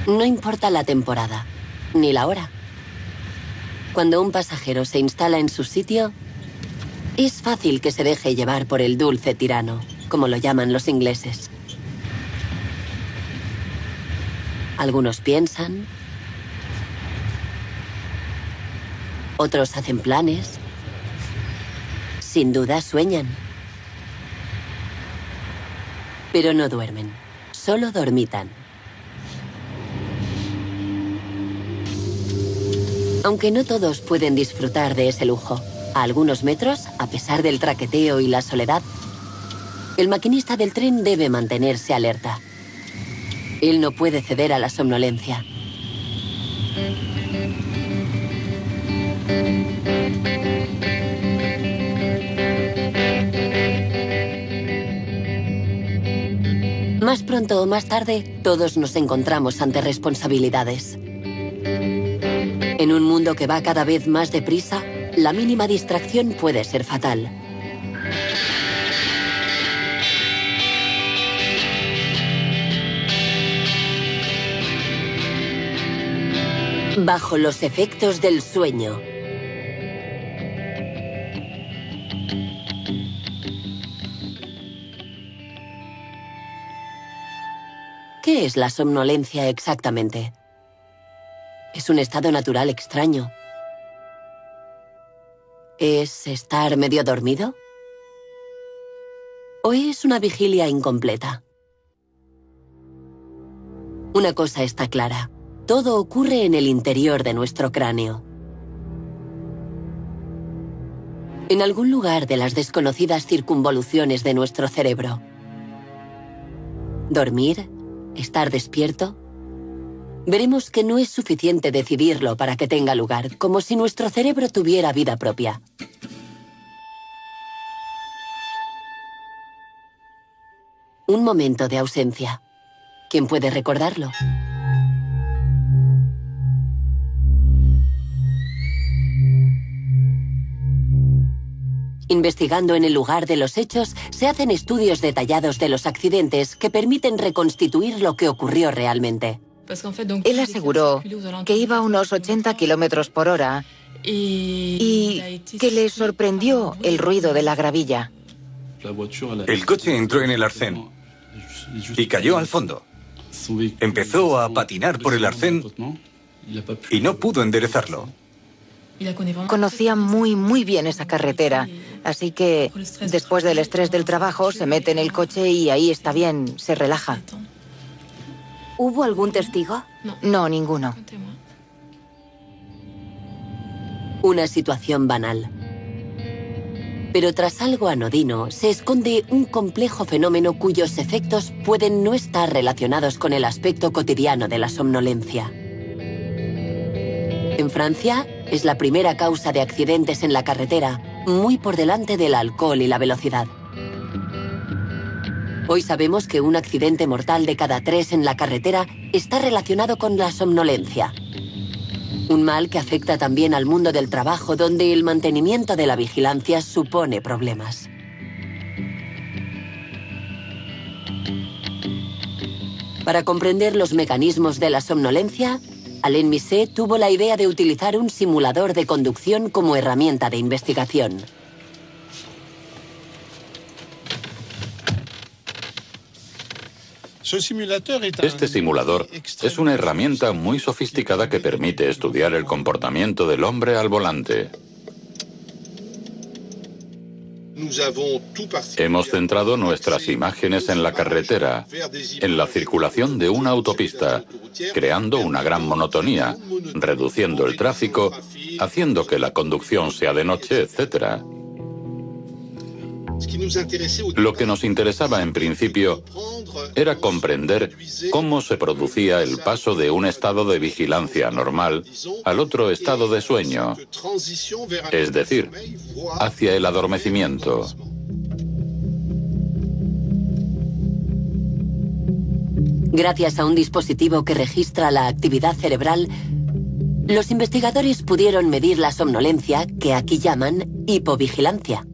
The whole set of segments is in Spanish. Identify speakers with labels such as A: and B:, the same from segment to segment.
A: No importa la temporada, ni la hora. Cuando un pasajero se instala en su sitio, es fácil que se deje llevar por el dulce tirano, como lo llaman los ingleses. Algunos piensan, otros hacen planes, sin duda sueñan. Pero no duermen, solo dormitan. Aunque no todos pueden disfrutar de ese lujo, a algunos metros, a pesar del traqueteo y la soledad, el maquinista del tren debe mantenerse alerta. Él no puede ceder a la somnolencia. Más pronto o más tarde, todos nos encontramos ante responsabilidades. En un mundo que va cada vez más deprisa, la mínima distracción puede ser fatal. Bajo los efectos del sueño. ¿Qué es la somnolencia exactamente? Es un estado natural extraño. ¿Es estar medio dormido? ¿O es una vigilia incompleta? Una cosa está clara. Todo ocurre en el interior de nuestro cráneo. En algún lugar de las desconocidas circunvoluciones de nuestro cerebro. Dormir, estar despierto. Veremos que no es suficiente decidirlo para que tenga lugar, como si nuestro cerebro tuviera vida propia. Un momento de ausencia. ¿Quién puede recordarlo? Investigando en el lugar de los hechos, se hacen estudios detallados de los accidentes que permiten reconstituir lo que ocurrió realmente.
B: Él aseguró que iba a unos 80 kilómetros por hora y que le sorprendió el ruido de la gravilla.
C: El coche entró en el arcén y cayó al fondo. Empezó a patinar por el arcén y no pudo enderezarlo.
B: Conocía muy bien esa carretera, así que después del estrés del trabajo se mete en el coche y ahí está bien, se relaja.
D: ¿Hubo algún testigo?
B: No, ninguno.
A: Una situación banal. Pero tras algo anodino se esconde un complejo fenómeno cuyos efectos pueden no estar relacionados con el aspecto cotidiano de la somnolencia. En Francia, es la primera causa de accidentes en la carretera, muy por delante del alcohol y la velocidad. Hoy sabemos que un accidente mortal de cada 3 en la carretera está relacionado con la somnolencia. Un mal que afecta también al mundo del trabajo, donde el mantenimiento de la vigilancia supone problemas. Para comprender los mecanismos de la somnolencia, Alain Misset tuvo la idea de utilizar un simulador de conducción como herramienta de investigación.
E: Este simulador es una herramienta muy sofisticada que permite estudiar el comportamiento del hombre al volante. Hemos centrado nuestras imágenes en la carretera, en la circulación de una autopista, creando una gran monotonía, reduciendo el tráfico, haciendo que la conducción sea de noche, etc. Lo que nos interesaba en principio era comprender cómo se producía el paso de un estado de vigilancia normal al otro estado de sueño, es decir, hacia el adormecimiento.
A: Gracias a un dispositivo que registra la actividad cerebral, los investigadores pudieron medir la somnolencia, que aquí llaman hipovigilancia.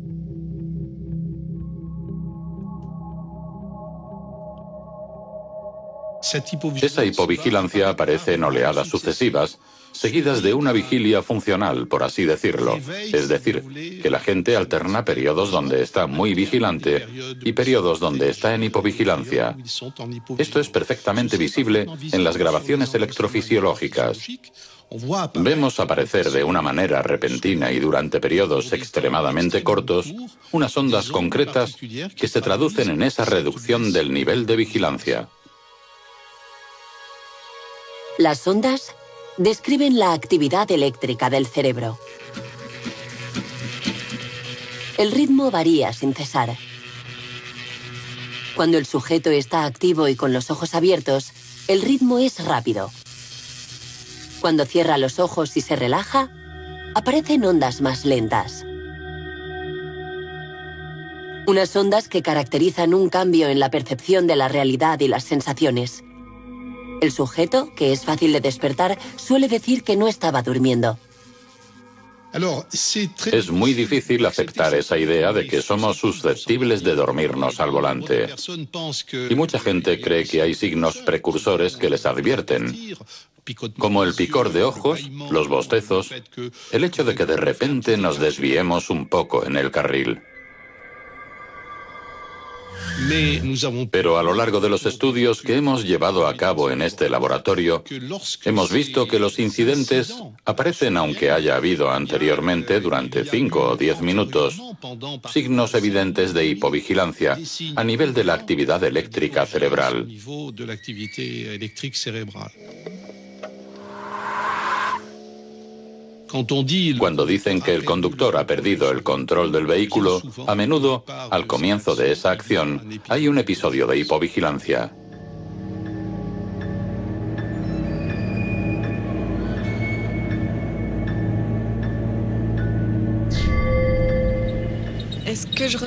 E: Esa hipovigilancia aparece en oleadas sucesivas, seguidas de una vigilia funcional, por así decirlo. Es decir, que la gente alterna periodos donde está muy vigilante y periodos donde está en hipovigilancia. Esto es perfectamente visible en las grabaciones electrofisiológicas. Vemos aparecer de una manera repentina y durante periodos extremadamente cortos unas ondas concretas que se traducen en esa reducción del nivel de vigilancia.
A: Las ondas describen la actividad eléctrica del cerebro. El ritmo varía sin cesar. Cuando el sujeto está activo y con los ojos abiertos, el ritmo es rápido. Cuando cierra los ojos y se relaja, aparecen ondas más lentas. Unas ondas que caracterizan un cambio en la percepción de la realidad y las sensaciones. El sujeto, que es fácil de despertar, suele decir que no estaba durmiendo.
E: Es muy difícil aceptar esa idea de que somos susceptibles de dormirnos al volante. Y mucha gente cree que hay signos precursores que les advierten, como el picor de ojos, los bostezos, el hecho de que de repente nos desviemos un poco en el carril. Pero a lo largo de los estudios que hemos llevado a cabo en este laboratorio, hemos visto que los incidentes aparecen aunque haya habido anteriormente, durante 5 o 10 minutos, signos evidentes de hipovigilancia a nivel de la actividad eléctrica cerebral. Cuando dicen que el conductor ha perdido el control del vehículo, a menudo, al comienzo de esa acción, hay un episodio de hipovigilancia.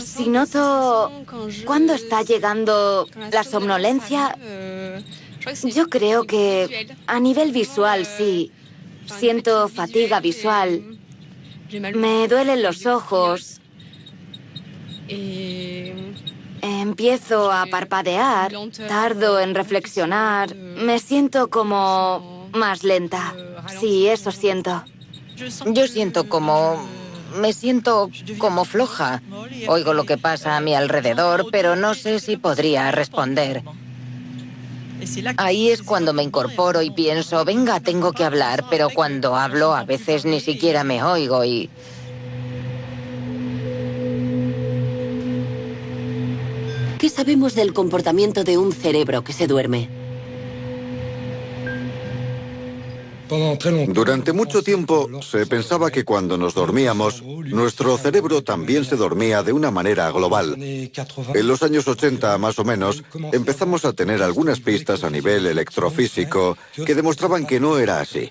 D: Si noto cuándo está llegando la somnolencia, yo creo que a nivel visual sí. Siento fatiga visual, me duelen los ojos, empiezo a parpadear, tardo en reflexionar, me siento como más lenta. Sí, eso siento.
B: Yo siento como... me siento como floja. Oigo lo que pasa a mi alrededor, pero no sé si podría responder. Ahí es cuando me incorporo y pienso, venga, tengo que hablar, pero cuando hablo a veces ni siquiera me oigo y...
A: ¿Qué sabemos del comportamiento de un cerebro que se duerme?
F: Durante mucho tiempo se pensaba que cuando nos dormíamos, nuestro cerebro también se dormía de una manera global. En los años 80, más o menos, empezamos a tener algunas pistas a nivel electrofísico que demostraban que no era así.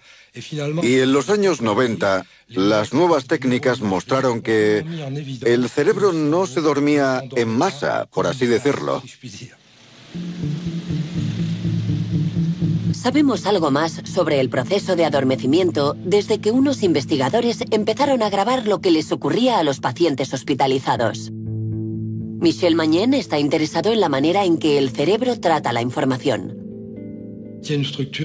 F: Y en los años 90, las nuevas técnicas mostraron que el cerebro no se dormía en masa, por así decirlo.
A: Sabemos algo más sobre el proceso de adormecimiento desde que unos investigadores empezaron a grabar lo que les ocurría a los pacientes hospitalizados. Michel Magnen está interesado en la manera en que el cerebro trata la información.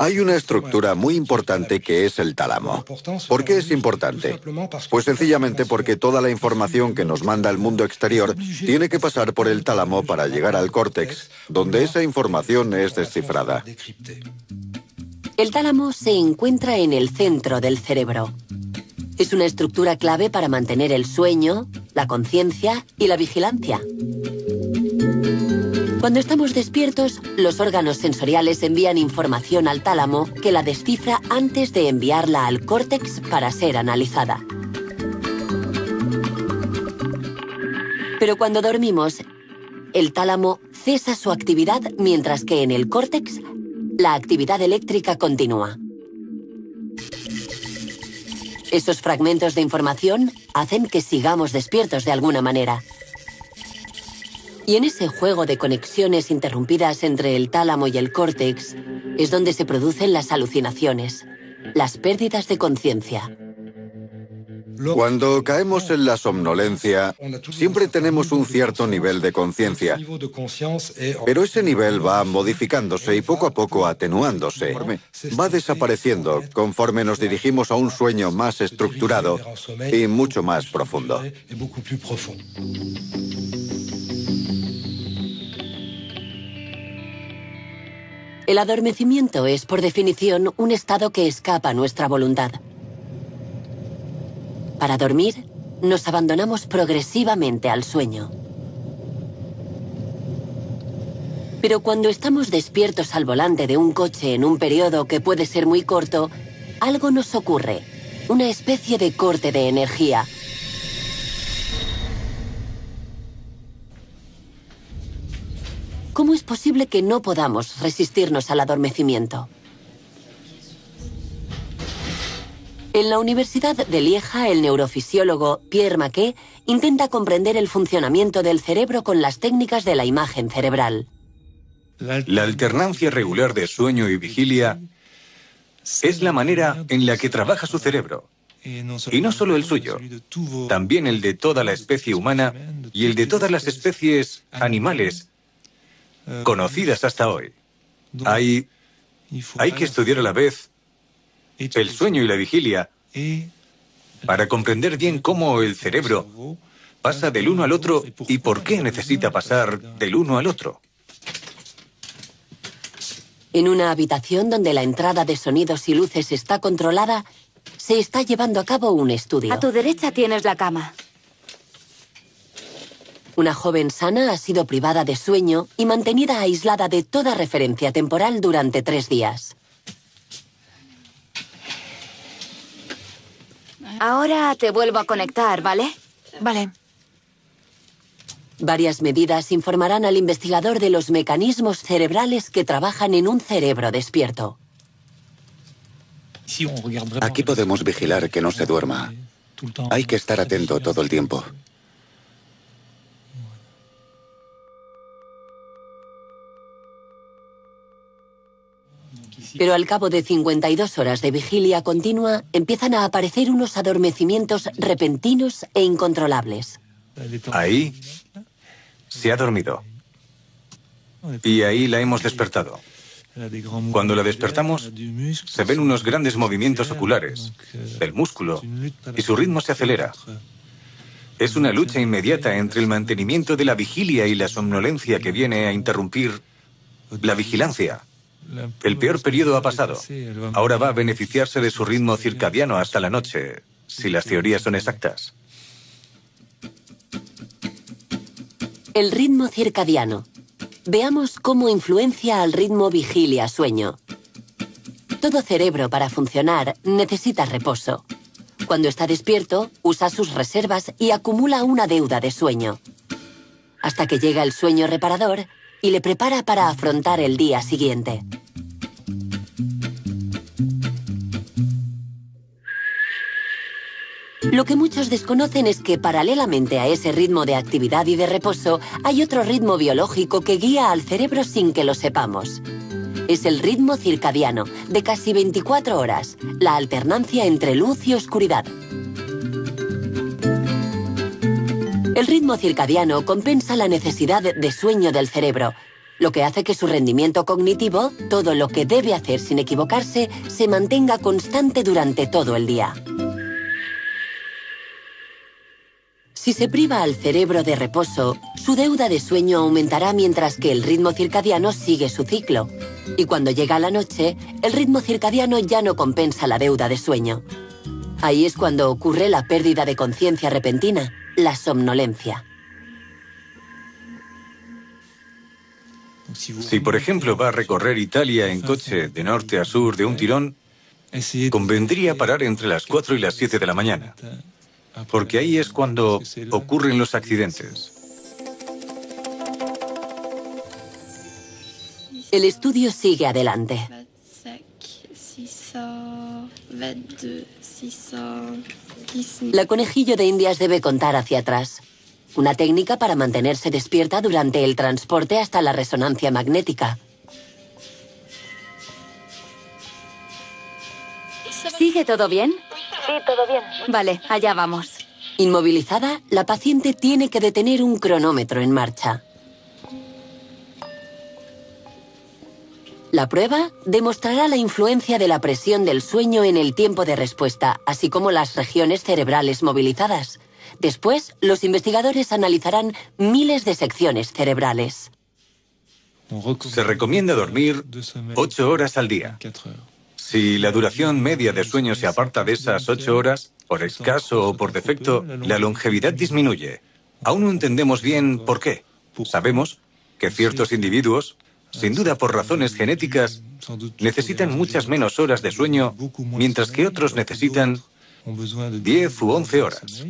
F: Hay una estructura muy importante que es el tálamo. ¿Por qué es importante? Pues sencillamente porque toda la información que nos manda el mundo exterior tiene que pasar por el tálamo para llegar al córtex, donde esa información es descifrada.
A: El tálamo se encuentra en el centro del cerebro. Es una estructura clave para mantener el sueño, la conciencia y la vigilancia. Cuando estamos despiertos, los órganos sensoriales envían información al tálamo que la descifra antes de enviarla al córtex para ser analizada. Pero cuando dormimos, el tálamo cesa su actividad mientras que en el córtex la actividad eléctrica continúa. Esos fragmentos de información hacen que sigamos despiertos de alguna manera. Y en ese juego de conexiones interrumpidas entre el tálamo y el córtex es donde se producen las alucinaciones, las pérdidas de conciencia.
F: Cuando caemos en la somnolencia, siempre tenemos un cierto nivel de conciencia, pero ese nivel va modificándose y poco a poco atenuándose. Va desapareciendo conforme nos dirigimos a un sueño más estructurado y mucho más profundo.
A: El adormecimiento es, por definición, un estado que escapa a nuestra voluntad. Para dormir, nos abandonamos progresivamente al sueño. Pero cuando estamos despiertos al volante de un coche en un periodo que puede ser muy corto, algo nos ocurre, una especie de corte de energía. ¿Cómo es posible que no podamos resistirnos al adormecimiento? En la Universidad de Lieja, el neurofisiólogo Pierre Maquet intenta comprender el funcionamiento del cerebro con las técnicas de la imagen cerebral.
C: La alternancia regular de sueño y vigilia es la manera en la que trabaja su cerebro. Y no solo el suyo, también el de toda la especie humana y el de todas las especies animales conocidas hasta hoy. Hay que estudiar a la vez el sueño y la vigilia para comprender bien cómo el cerebro pasa del uno al otro y por qué necesita pasar del uno al otro.
A: En una habitación donde la entrada de sonidos y luces está controlada, se está llevando a cabo un estudio.
D: A tu derecha tienes la cama.
A: Una joven sana ha sido privada de sueño y mantenida aislada de toda referencia temporal durante 3 días.
D: Ahora te vuelvo a conectar, ¿vale?
B: Vale.
A: Varias medidas informarán al investigador de los mecanismos cerebrales que trabajan en un cerebro despierto.
G: Aquí podemos vigilar que no se duerma. Hay que estar atento todo el tiempo.
A: Pero al cabo de 52 horas de vigilia continua, empiezan a aparecer unos adormecimientos repentinos e incontrolables.
C: Ahí se ha dormido. Y ahí la hemos despertado. Cuando la despertamos, se ven unos grandes movimientos oculares del músculo y su ritmo se acelera. Es una lucha inmediata entre el mantenimiento de la vigilia y la somnolencia que viene a interrumpir la vigilancia. El peor periodo ha pasado. Ahora va a beneficiarse de su ritmo circadiano hasta la noche, si las teorías son exactas.
A: El ritmo circadiano. Veamos cómo influencia al ritmo vigilia-sueño. Todo cerebro para funcionar necesita reposo. Cuando está despierto, usa sus reservas y acumula una deuda de sueño. Hasta que llega el sueño reparador y le prepara para afrontar el día siguiente. Lo que muchos desconocen es que paralelamente a ese ritmo de actividad y de reposo, hay otro ritmo biológico que guía al cerebro sin que lo sepamos. Es el ritmo circadiano, de casi 24 horas, la alternancia entre luz y oscuridad. El ritmo circadiano compensa la necesidad de sueño del cerebro, lo que hace que su rendimiento cognitivo, todo lo que debe hacer sin equivocarse, se mantenga constante durante todo el día. Si se priva al cerebro de reposo, su deuda de sueño aumentará mientras que el ritmo circadiano sigue su ciclo. Y cuando llega la noche, el ritmo circadiano ya no compensa la deuda de sueño. Ahí es cuando ocurre la pérdida de conciencia repentina, la somnolencia.
C: Si, por ejemplo, va a recorrer Italia en coche de norte a sur de un tirón, convendría parar entre las 4 y las 7 de la mañana. Porque ahí es cuando ocurren los accidentes.
A: El estudio sigue adelante. La conejillo de Indias debe contar hacia atrás. Una técnica para mantenerse despierta durante el transporte hasta la resonancia magnética.
D: ¿Sigue todo bien? Sí, todo bien. Vale, allá vamos.
A: Inmovilizada, la paciente tiene que detener un cronómetro en marcha. La prueba demostrará la influencia de la presión del sueño en el tiempo de respuesta, así como las regiones cerebrales movilizadas. Después, los investigadores analizarán miles de secciones cerebrales.
C: Se recomienda dormir 8 horas al día. Si la duración media de sueño se aparta de esas 8 horas, por escaso o por defecto, la longevidad disminuye. Aún no entendemos bien por qué. Sabemos que ciertos individuos, sin duda por razones genéticas, necesitan muchas menos horas de sueño, mientras que otros necesitan 10 u 11 horas.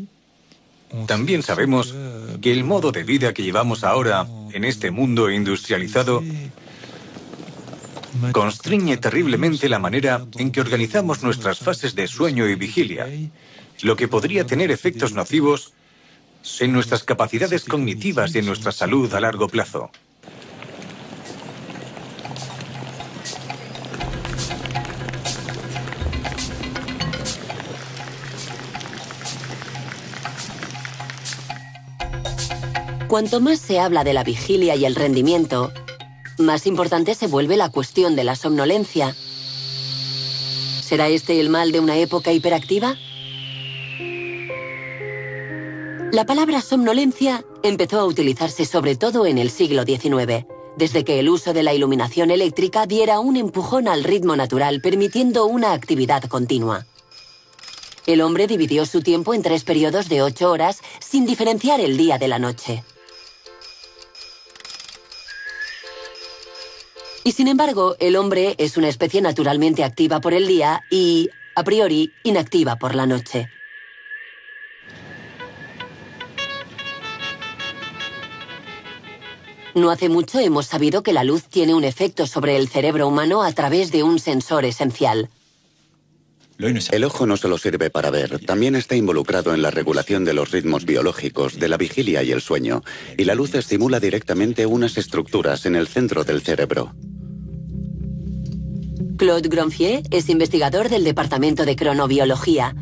C: También sabemos que el modo de vida que llevamos ahora en este mundo industrializado constriñe terriblemente la manera en que organizamos nuestras fases de sueño y vigilia, lo que podría tener efectos nocivos en nuestras capacidades cognitivas y en nuestra salud a largo plazo.
A: Cuanto más se habla de la vigilia y el rendimiento, más importante se vuelve la cuestión de la somnolencia. ¿Será este el mal de una época hiperactiva? La palabra somnolencia empezó a utilizarse sobre todo en el siglo XIX, desde que el uso de la iluminación eléctrica diera un empujón al ritmo natural, permitiendo una actividad continua. El hombre dividió su tiempo en 3 periodos de 8 horas, sin diferenciar el día de la noche. Y sin embargo, el hombre es una especie naturalmente activa por el día y, a priori, inactiva por la noche. No hace mucho hemos sabido que la luz tiene un efecto sobre el cerebro humano a través de un sensor esencial.
G: El ojo no solo sirve para ver, también está involucrado en la regulación de los ritmos biológicos, de la vigilia y el sueño, y la luz estimula directamente unas estructuras en el centro del cerebro.
A: Claude Gronfier es investigador del Departamento de Cronobiología.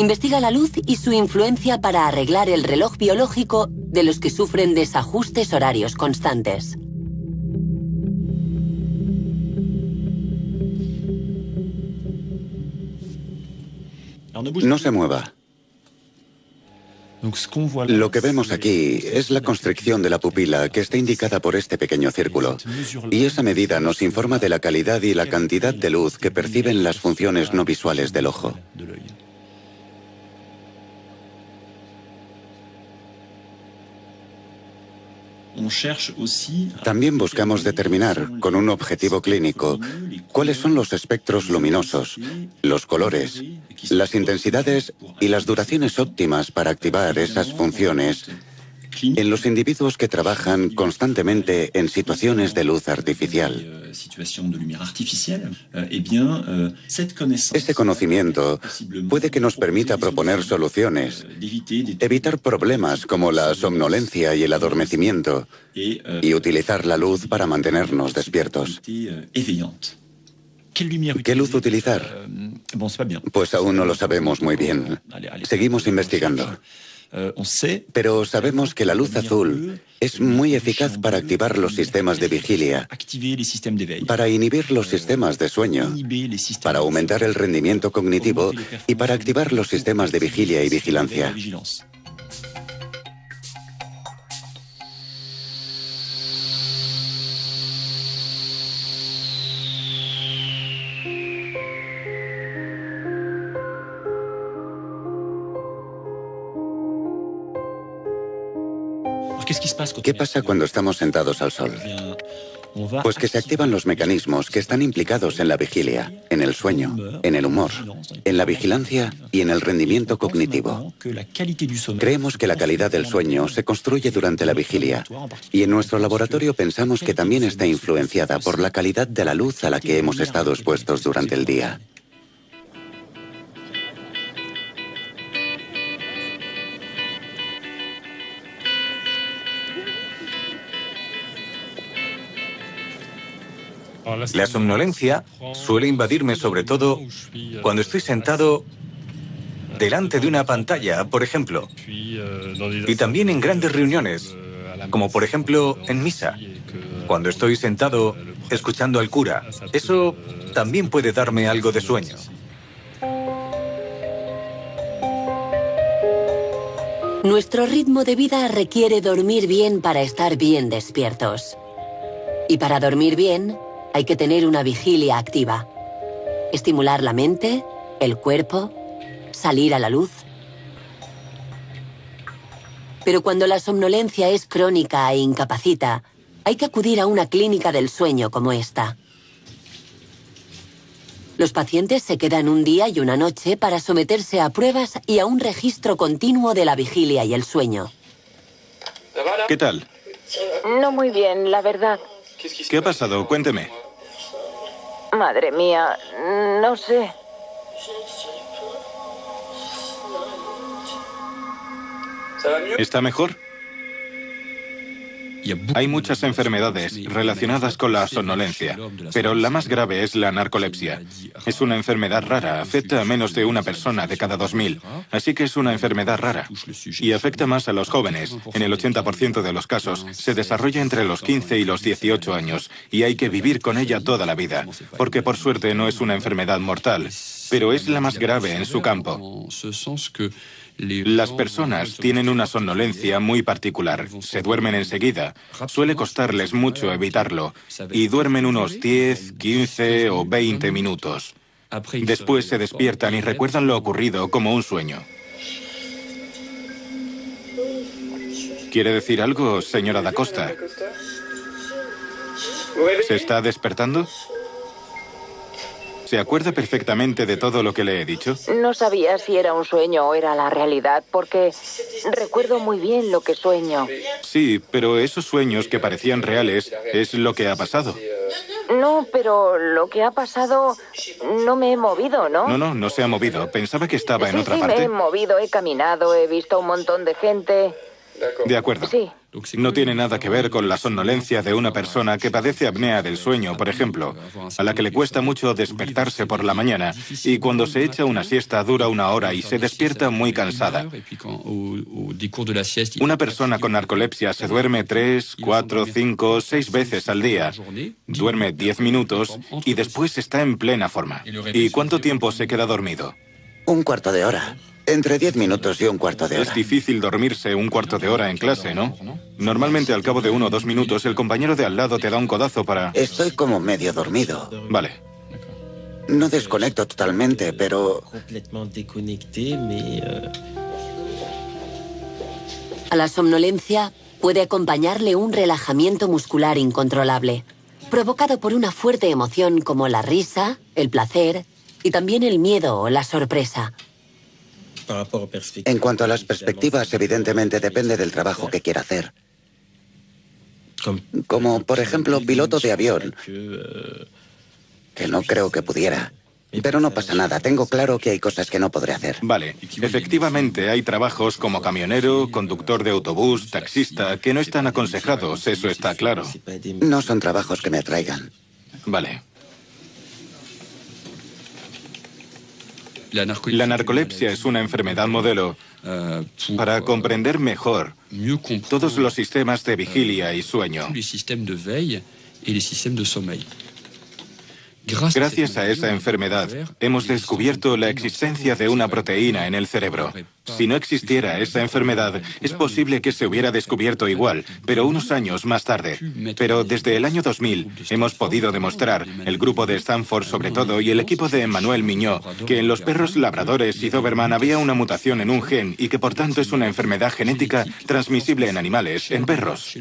A: Investiga la luz y su influencia para arreglar el reloj biológico de los que sufren desajustes horarios constantes.
G: No se mueva. Lo que vemos aquí es la constricción de la pupila que está indicada por este pequeño círculo. Y esa medida nos informa de la calidad y la cantidad de luz que perciben las funciones no visuales del ojo. También buscamos determinar, con un objetivo clínico, cuáles son los espectros luminosos, los colores, las intensidades y las duraciones óptimas para activar esas funciones en los individuos que trabajan constantemente en situaciones de luz artificial. Este conocimiento puede que nos permita proponer soluciones, evitar problemas como la somnolencia y el adormecimiento, y utilizar la luz para mantenernos despiertos. ¿Qué luz utilizar? Pues aún no lo sabemos muy bien. Seguimos investigando. Pero sabemos que la luz azul es muy eficaz para activar los sistemas de vigilia, para inhibir los sistemas de sueño, para aumentar el rendimiento cognitivo y para activar los sistemas de vigilia y vigilancia. ¿Qué pasa cuando estamos sentados al sol? Pues que se activan los mecanismos que están implicados en la vigilia, en el sueño, en el humor, en la vigilancia y en el rendimiento cognitivo. Creemos que la calidad del sueño se construye durante la vigilia y en nuestro laboratorio pensamos que también está influenciada por la calidad de la luz a la que hemos estado expuestos durante el día.
C: La somnolencia suele invadirme sobre todo cuando estoy sentado delante de una pantalla, por ejemplo. Y también en grandes reuniones, como por ejemplo en misa. Cuando estoy sentado escuchando al cura, eso también puede darme algo de sueño.
A: Nuestro ritmo de vida requiere dormir bien para estar bien despiertos. Y para dormir bien, hay que tener una vigilia activa. Estimular la mente, el cuerpo, salir a la luz. Pero cuando la somnolencia es crónica e incapacita, hay que acudir a una clínica del sueño como esta. Los pacientes se quedan un día y una noche para someterse a pruebas y a un registro continuo de la vigilia y el sueño.
C: ¿Qué tal?
B: No muy bien, la verdad.
C: ¿Qué ha pasado? Cuénteme.
B: Madre mía, no sé.
C: ¿Está mejor? Hay muchas enfermedades relacionadas con la somnolencia, pero la más grave es la narcolepsia. Es una enfermedad rara, afecta a menos de una persona de cada 2000, así que es una enfermedad rara. Y afecta más a los jóvenes. En el 80% de los casos se desarrolla entre los 15 y los 18 años, y hay que vivir con ella toda la vida, porque por suerte no es una enfermedad mortal, pero es la más grave en su campo. Las personas tienen una somnolencia muy particular. Se duermen enseguida. Suele costarles mucho evitarlo. Y duermen unos 10, 15 o 20 minutos. Después se despiertan y recuerdan lo ocurrido como un sueño. ¿Quiere decir algo, señora Da Costa? ¿Se está despertando? ¿Se acuerda perfectamente de todo lo que le he dicho?
B: No sabía si era un sueño o era la realidad, porque recuerdo muy bien lo que sueño.
C: Sí, pero esos sueños que parecían reales es lo que ha pasado.
B: No, pero lo que ha pasado no me he movido, ¿no?
C: No se ha movido. Pensaba que estaba en
B: Sí,
C: otra
B: sí,
C: parte.
B: me he movido, he caminado, he visto un montón de gente.
C: De acuerdo.
B: Sí.
C: No tiene nada que ver con la somnolencia de una persona que padece apnea del sueño, por ejemplo, a la que le cuesta mucho despertarse por la mañana y cuando se echa una siesta dura 1 hora y se despierta muy cansada. Una persona con narcolepsia se duerme 3, 4, 5, 6 veces al día, duerme 10 minutos y después está en plena forma. ¿Y cuánto tiempo se queda dormido?
G: Un cuarto de hora. Entre 10 minutos y un cuarto de hora.
C: Es difícil dormirse un cuarto de hora en clase, ¿no? Normalmente al cabo de 1 o 2 minutos el compañero de al lado te da un codazo para...
G: Estoy como medio dormido.
C: Vale.
G: No desconecto totalmente, pero...
A: A la somnolencia puede acompañarle un relajamiento muscular incontrolable, provocado por una fuerte emoción como la risa, el placer y también el miedo o la sorpresa.
G: En cuanto a las perspectivas, evidentemente depende del trabajo que quiera hacer. Como, por ejemplo, piloto de avión, que no creo que pudiera. Pero no pasa nada, tengo claro que hay cosas que no podré hacer.
C: Vale, efectivamente hay trabajos como camionero, conductor de autobús, taxista, que no están aconsejados, eso está claro.
G: No son trabajos que me atraigan.
C: Vale. La narcolepsia es una enfermedad modelo para comprender mejor todos los sistemas de vigilia y sueño. Gracias a esa enfermedad, hemos descubierto la existencia de una proteína en el cerebro. Si no existiera esa enfermedad, es posible que se hubiera descubierto igual, pero unos años más tarde. Pero desde el año 2000 hemos podido demostrar, el grupo de Stanford sobre todo y el equipo de Emmanuel Mignot, que en los perros labradores y Doberman había una mutación en un gen y que por tanto es una enfermedad genética transmisible en animales, en perros.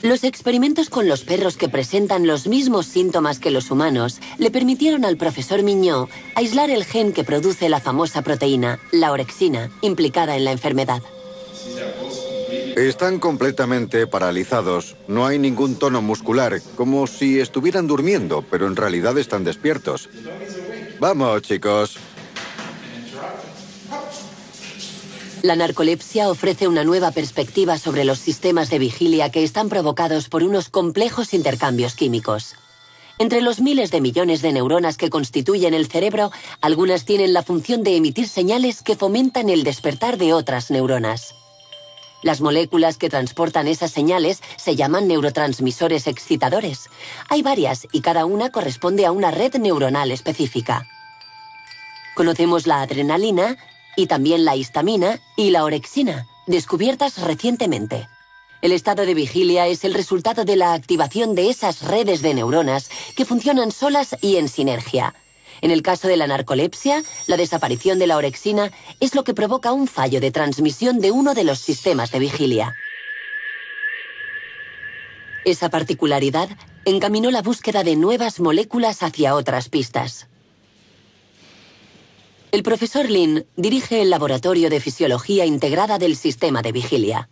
A: Los experimentos con los perros que presentan los mismos síntomas que los humanos le permitieron al profesor Mignot aislar el gen que produce la famosa proteína, la orexina, implicada en la enfermedad.
F: Están completamente paralizados. No hay ningún tono muscular, como si estuvieran durmiendo, pero en realidad están despiertos. Vamos, chicos.
A: La narcolepsia ofrece una nueva perspectiva sobre los sistemas de vigilia que están provocados por unos complejos intercambios químicos. Entre los miles de millones de neuronas que constituyen el cerebro, algunas tienen la función de emitir señales que fomentan el despertar de otras neuronas. Las moléculas que transportan esas señales se llaman neurotransmisores excitadores. Hay varias y cada una corresponde a una red neuronal específica. Conocemos la adrenalina y también la histamina y la orexina, descubiertas recientemente. El estado de vigilia es el resultado de la activación de esas redes de neuronas que funcionan solas y en sinergia. En el caso de la narcolepsia, la desaparición de la orexina es lo que provoca un fallo de transmisión de uno de los sistemas de vigilia. Esa particularidad encaminó la búsqueda de nuevas moléculas hacia otras pistas. El profesor Lin dirige el Laboratorio de Fisiología Integrada del Sistema de Vigilia.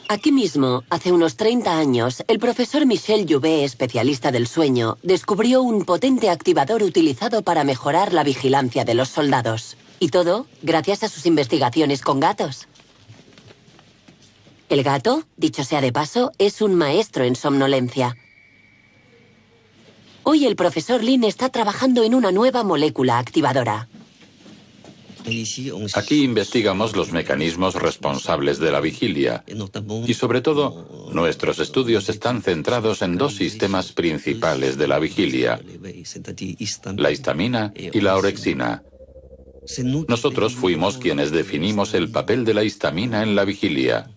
A: Aquí mismo, hace unos 30 años, el profesor Michel Jouvet, especialista del sueño, descubrió un potente activador utilizado para mejorar la vigilancia de los soldados. Y todo gracias a sus investigaciones con gatos. El gato, dicho sea de paso, es un maestro en somnolencia. Hoy el profesor Lin está trabajando en una nueva molécula activadora.
E: Aquí investigamos los mecanismos responsables de la vigilia y, sobre todo, nuestros estudios están centrados en dos sistemas principales de la vigilia, la histamina y la orexina. Nosotros fuimos quienes definimos el papel de la histamina en la vigilia.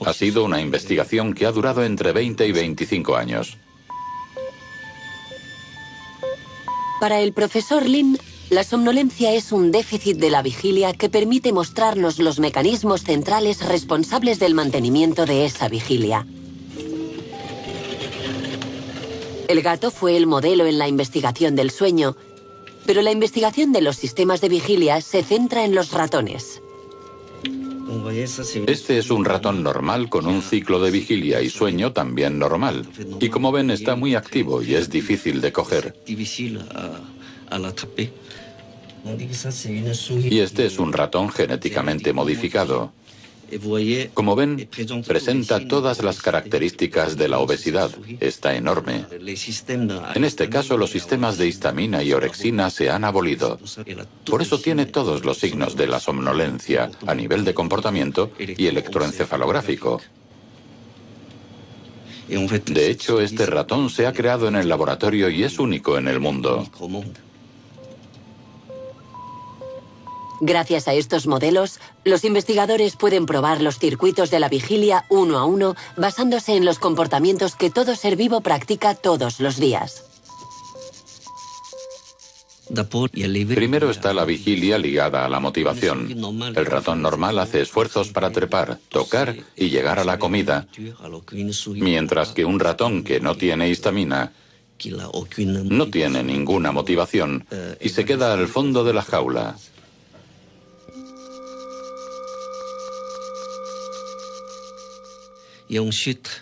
E: Ha sido una investigación que ha durado entre 20 y 25 años.
A: Para el profesor Lin, la somnolencia es un déficit de la vigilia que permite mostrarnos los mecanismos centrales responsables del mantenimiento de esa vigilia. El gato fue el modelo en la investigación del sueño, pero la investigación de los sistemas de vigilia se centra en los ratones.
E: Este es un ratón normal con un ciclo de vigilia y sueño también normal. Y como ven, está muy activo y es difícil de coger. Y este es un ratón genéticamente modificado. Como ven, presenta todas las características de la obesidad. Está enorme. En este caso, los sistemas de histamina y orexina se han abolido. Por eso tiene todos los signos de la somnolencia a nivel de comportamiento y electroencefalográfico. De hecho, este ratón se ha creado en el laboratorio y es único en el mundo.
A: Gracias a estos modelos, los investigadores pueden probar los circuitos de la vigilia uno a uno basándose en los comportamientos que todo ser vivo practica todos los días.
E: Primero está la vigilia ligada a la motivación. El ratón normal hace esfuerzos para trepar, tocar y llegar a la comida, mientras que un ratón que no tiene histamina no tiene ninguna motivación y se queda al fondo de la jaula.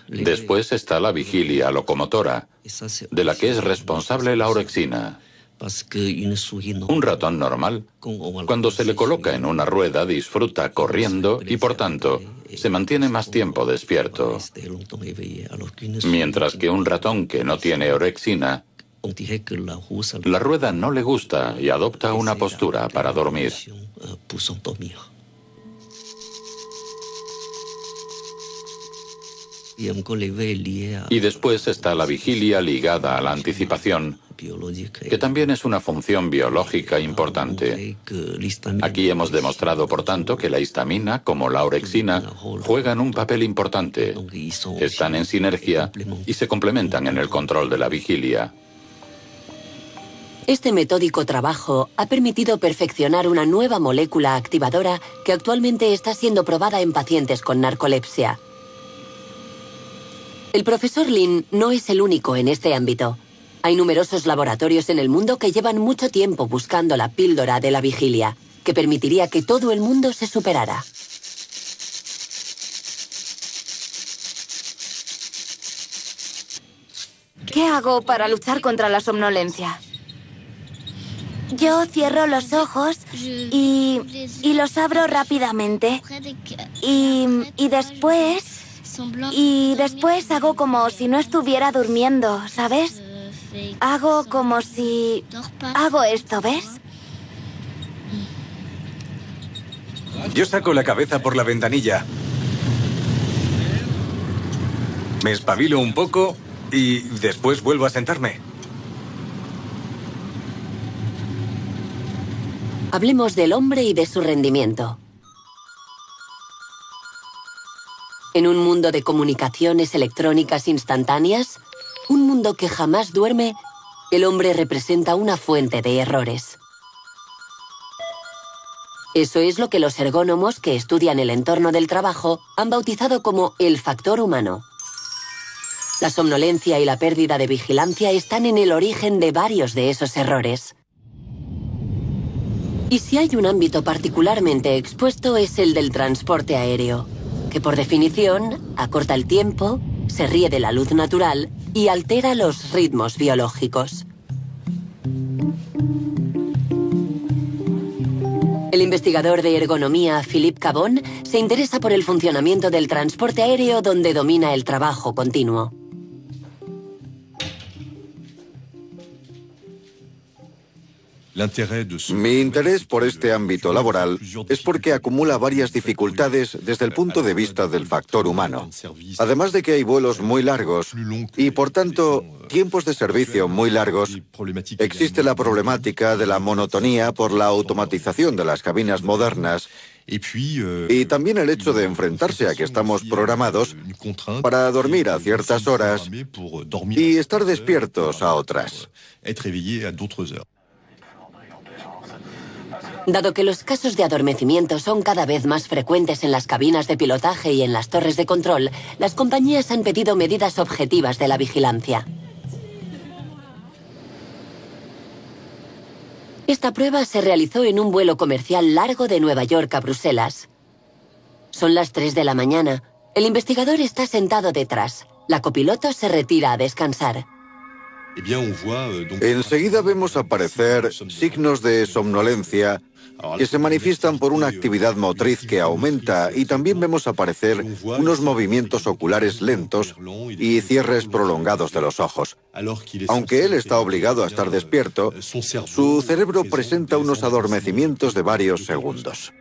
E: Después está la vigilia locomotora, de la que es responsable la orexina. Un ratón normal, cuando se le coloca en una rueda, disfruta corriendo y, por tanto, se mantiene más tiempo despierto. Mientras que un ratón que no tiene orexina, la rueda no le gusta y adopta una postura para dormir. Y después está la vigilia ligada a la anticipación, que también es una función biológica importante. Aquí hemos demostrado, por tanto, que la histamina, como la orexina, juegan un papel importante. Están en sinergia y se complementan en el control de la vigilia.
A: Este metódico trabajo ha permitido perfeccionar una nueva molécula activadora que actualmente está siendo probada en pacientes con narcolepsia. El profesor Lin no es el único en este ámbito. Hay numerosos laboratorios en el mundo que llevan mucho tiempo buscando la píldora de la vigilia, que permitiría que todo el mundo se superara.
D: ¿Qué hago para luchar contra la somnolencia? Yo cierro los ojos y los abro rápidamente. Y después Y después hago como si no estuviera durmiendo, ¿sabes? Hago como si... Hago esto, ¿ves?
C: Yo saco la cabeza por la ventanilla. Me espabilo un poco y después vuelvo a sentarme.
A: Hablemos del hombre y de su rendimiento. En un mundo de comunicaciones electrónicas instantáneas, un mundo que jamás duerme, el hombre representa una fuente de errores. Eso es lo que los ergónomos que estudian el entorno del trabajo han bautizado como el factor humano. La somnolencia y la pérdida de vigilancia están en el origen de varios de esos errores. Y si hay un ámbito particularmente expuesto es el del transporte aéreo, que por definición acorta el tiempo, se ríe de la luz natural y altera los ritmos biológicos. El investigador de ergonomía Philippe Cabon se interesa por el funcionamiento del transporte aéreo donde domina el trabajo continuo.
F: Mi interés por este ámbito laboral es porque acumula varias dificultades desde el punto de vista del factor humano. Además de que hay vuelos muy largos y, por tanto, tiempos de servicio muy largos, existe la problemática de la monotonía por la automatización de las cabinas modernas y también el hecho de enfrentarse a que estamos programados para dormir a ciertas horas y estar despiertos a otras.
A: Dado que los casos de adormecimiento son cada vez más frecuentes en las cabinas de pilotaje y en las torres de control, las compañías han pedido medidas objetivas de la vigilancia. Esta prueba se realizó en un vuelo comercial largo de Nueva York a Bruselas. Son las 3 de la mañana. El investigador está sentado detrás. La copiloto se retira a descansar.
F: Enseguida vemos aparecer signos de somnolencia que se manifiestan por una actividad motriz que aumenta y también vemos aparecer unos movimientos oculares lentos y cierres prolongados de los ojos. Aunque él está obligado a estar despierto, su cerebro presenta unos adormecimientos de varios segundos.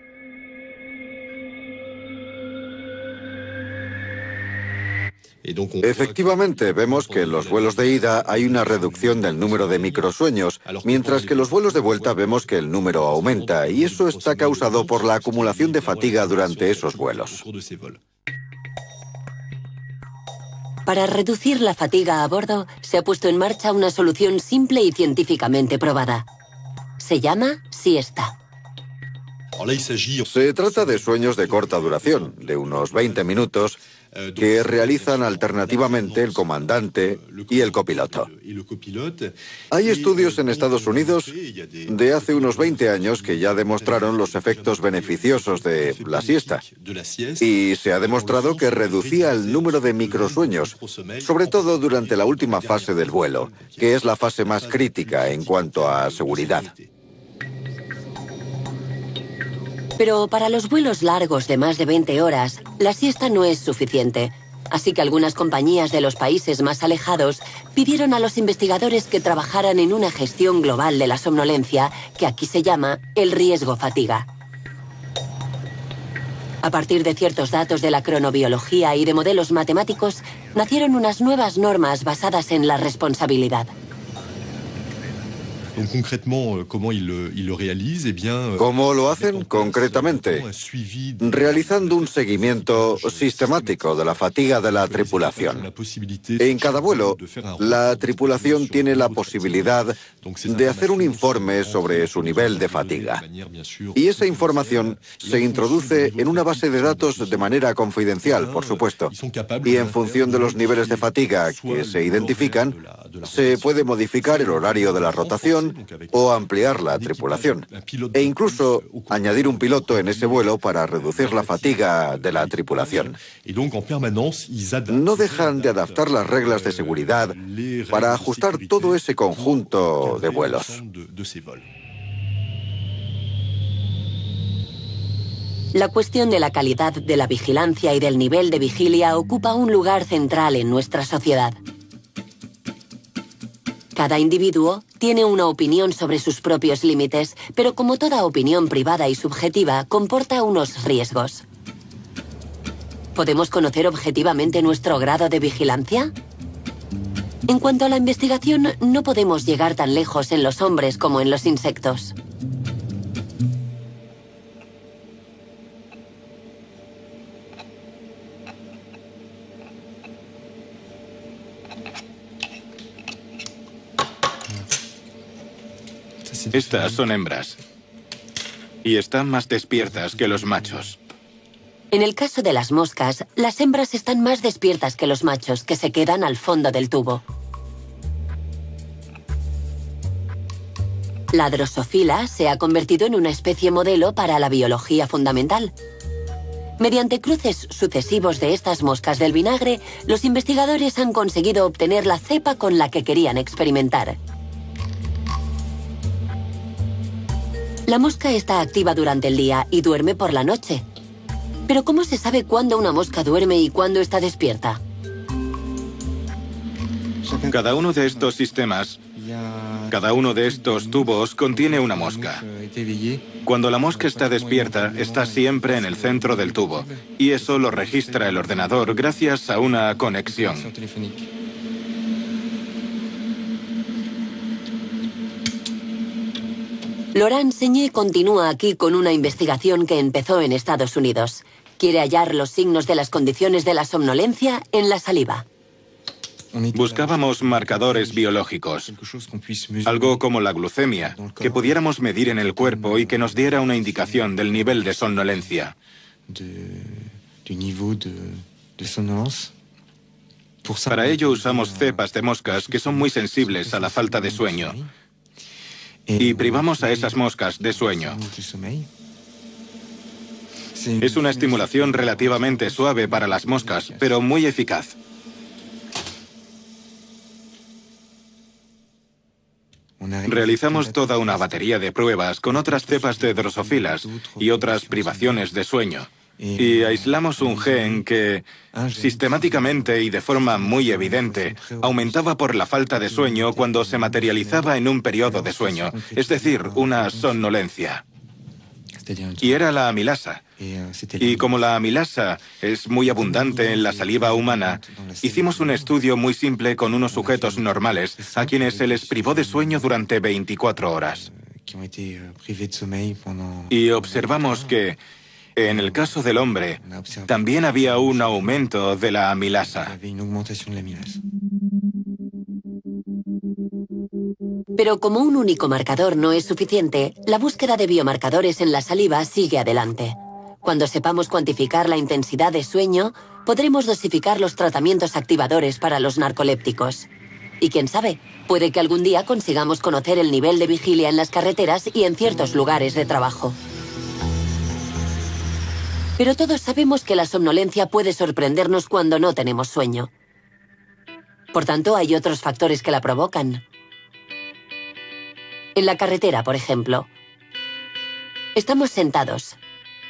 F: Efectivamente, vemos que en los vuelos de ida hay una reducción del número de microsueños, mientras que en los vuelos de vuelta vemos que el número aumenta, y eso está causado por la acumulación de fatiga durante esos vuelos.
A: Para reducir la fatiga a bordo, se ha puesto en marcha una solución simple y científicamente probada. Se llama siesta.
F: Se trata de sueños de corta duración, de unos 20 minutos, que realizan alternativamente el comandante y el copiloto. Hay estudios en Estados Unidos de hace unos 20 años que ya demostraron los efectos beneficiosos de la siesta. Y se ha demostrado que reducía el número de microsueños, sobre todo durante la última fase del vuelo, que es la fase más crítica en cuanto a seguridad.
A: Pero para los vuelos largos de más de 20 horas, la siesta no es suficiente. Así que algunas compañías de los países más alejados pidieron a los investigadores que trabajaran en una gestión global de la somnolencia, que aquí se llama el riesgo-fatiga. A partir de ciertos datos de la cronobiología y de modelos matemáticos, nacieron unas nuevas normas basadas en la responsabilidad.
F: ¿Cómo lo hacen concretamente? Realizando un seguimiento sistemático de la fatiga de la tripulación. En cada vuelo, la tripulación tiene la posibilidad de hacer un informe sobre su nivel de fatiga. Y esa información se introduce en una base de datos de manera confidencial, por supuesto. Y en función de los niveles de fatiga que se identifican, se puede modificar el horario de la rotación o ampliar la tripulación, e incluso añadir un piloto en ese vuelo para reducir la fatiga de la tripulación. No dejan de adaptar las reglas de seguridad para ajustar todo ese conjunto de vuelos.
A: La cuestión de la calidad de la vigilancia y del nivel de vigilia ocupa un lugar central en nuestra sociedad. Cada individuo tiene una opinión sobre sus propios límites, pero como toda opinión privada y subjetiva, comporta unos riesgos. ¿Podemos conocer objetivamente nuestro grado de vigilancia? En cuanto a la investigación, no podemos llegar tan lejos en los hombres como en los insectos.
H: Estas son hembras. Y están más despiertas que los machos.
A: En el caso de las moscas, las hembras están más despiertas que los machos, que se quedan al fondo del tubo. La Drosophila se ha convertido en una especie modelo para la biología fundamental. Mediante cruces sucesivos de estas moscas del vinagre, los investigadores han conseguido obtener la cepa con la que querían experimentar. La mosca está activa durante el día y duerme por la noche. Pero ¿cómo se sabe cuándo una mosca duerme y cuándo está despierta?
H: Cada uno de estos sistemas, cada uno de estos tubos contiene una mosca. Cuando la mosca está despierta, está siempre en el centro del tubo. Y eso lo registra el ordenador gracias a una conexión.
A: Laurent Seigné continúa aquí con una investigación que empezó en Estados Unidos. Quiere hallar los signos de las condiciones de la somnolencia en la saliva.
H: Buscábamos marcadores biológicos, algo como la glucemia, que pudiéramos medir en el cuerpo y que nos diera una indicación del nivel de somnolencia. Para ello usamos cepas de moscas que son muy sensibles a la falta de sueño. Y privamos a esas moscas de sueño. Es una estimulación relativamente suave para las moscas, pero muy eficaz. Realizamos toda una batería de pruebas con otras cepas de drosofilas y otras privaciones de sueño. Y aislamos un gen que, sistemáticamente y de forma muy evidente, aumentaba por la falta de sueño cuando se materializaba en un periodo de sueño, es decir, una somnolencia. Y era la amilasa. Y como la amilasa es muy abundante en la saliva humana, hicimos un estudio muy simple con unos sujetos normales a quienes se les privó de sueño durante 24 horas. Y observamos que, en el caso del hombre, también había un aumento de la amilasa.
A: Pero como un único marcador no es suficiente, la búsqueda de biomarcadores en la saliva sigue adelante. Cuando sepamos cuantificar la intensidad de sueño, podremos dosificar los tratamientos activadores para los narcolépticos. Y quién sabe, puede que algún día consigamos conocer el nivel de vigilia en las carreteras y en ciertos lugares de trabajo. Pero todos sabemos que la somnolencia puede sorprendernos cuando no tenemos sueño. Por tanto, hay otros factores que la provocan. En la carretera, por ejemplo. Estamos sentados,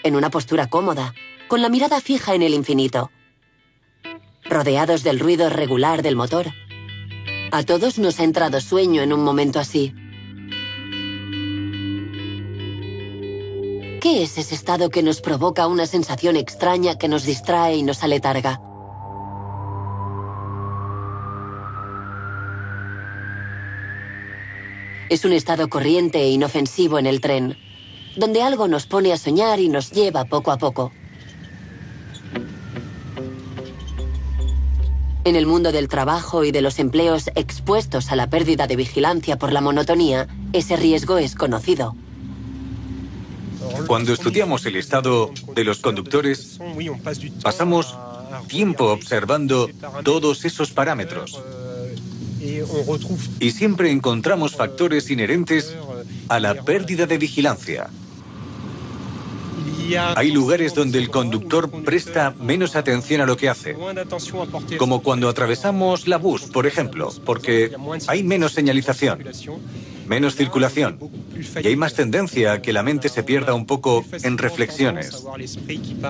A: en una postura cómoda, con la mirada fija en el infinito, rodeados del ruido regular del motor. A todos nos ha entrado sueño en un momento así. ¿Qué es ese estado que nos provoca una sensación extraña que nos distrae y nos aletarga? Es un estado corriente e inofensivo en el tren, donde algo nos pone a soñar y nos lleva poco a poco. En el mundo del trabajo y de los empleos expuestos a la pérdida de vigilancia por la monotonía, ese riesgo es conocido.
C: Cuando estudiamos el estado de los conductores, pasamos tiempo observando todos esos parámetros. Y siempre encontramos factores inherentes a la pérdida de vigilancia. Hay lugares donde el conductor presta menos atención a lo que hace, como cuando atravesamos la bus, por ejemplo, porque hay menos señalización, menos circulación, y hay más tendencia a que la mente se pierda un poco en reflexiones,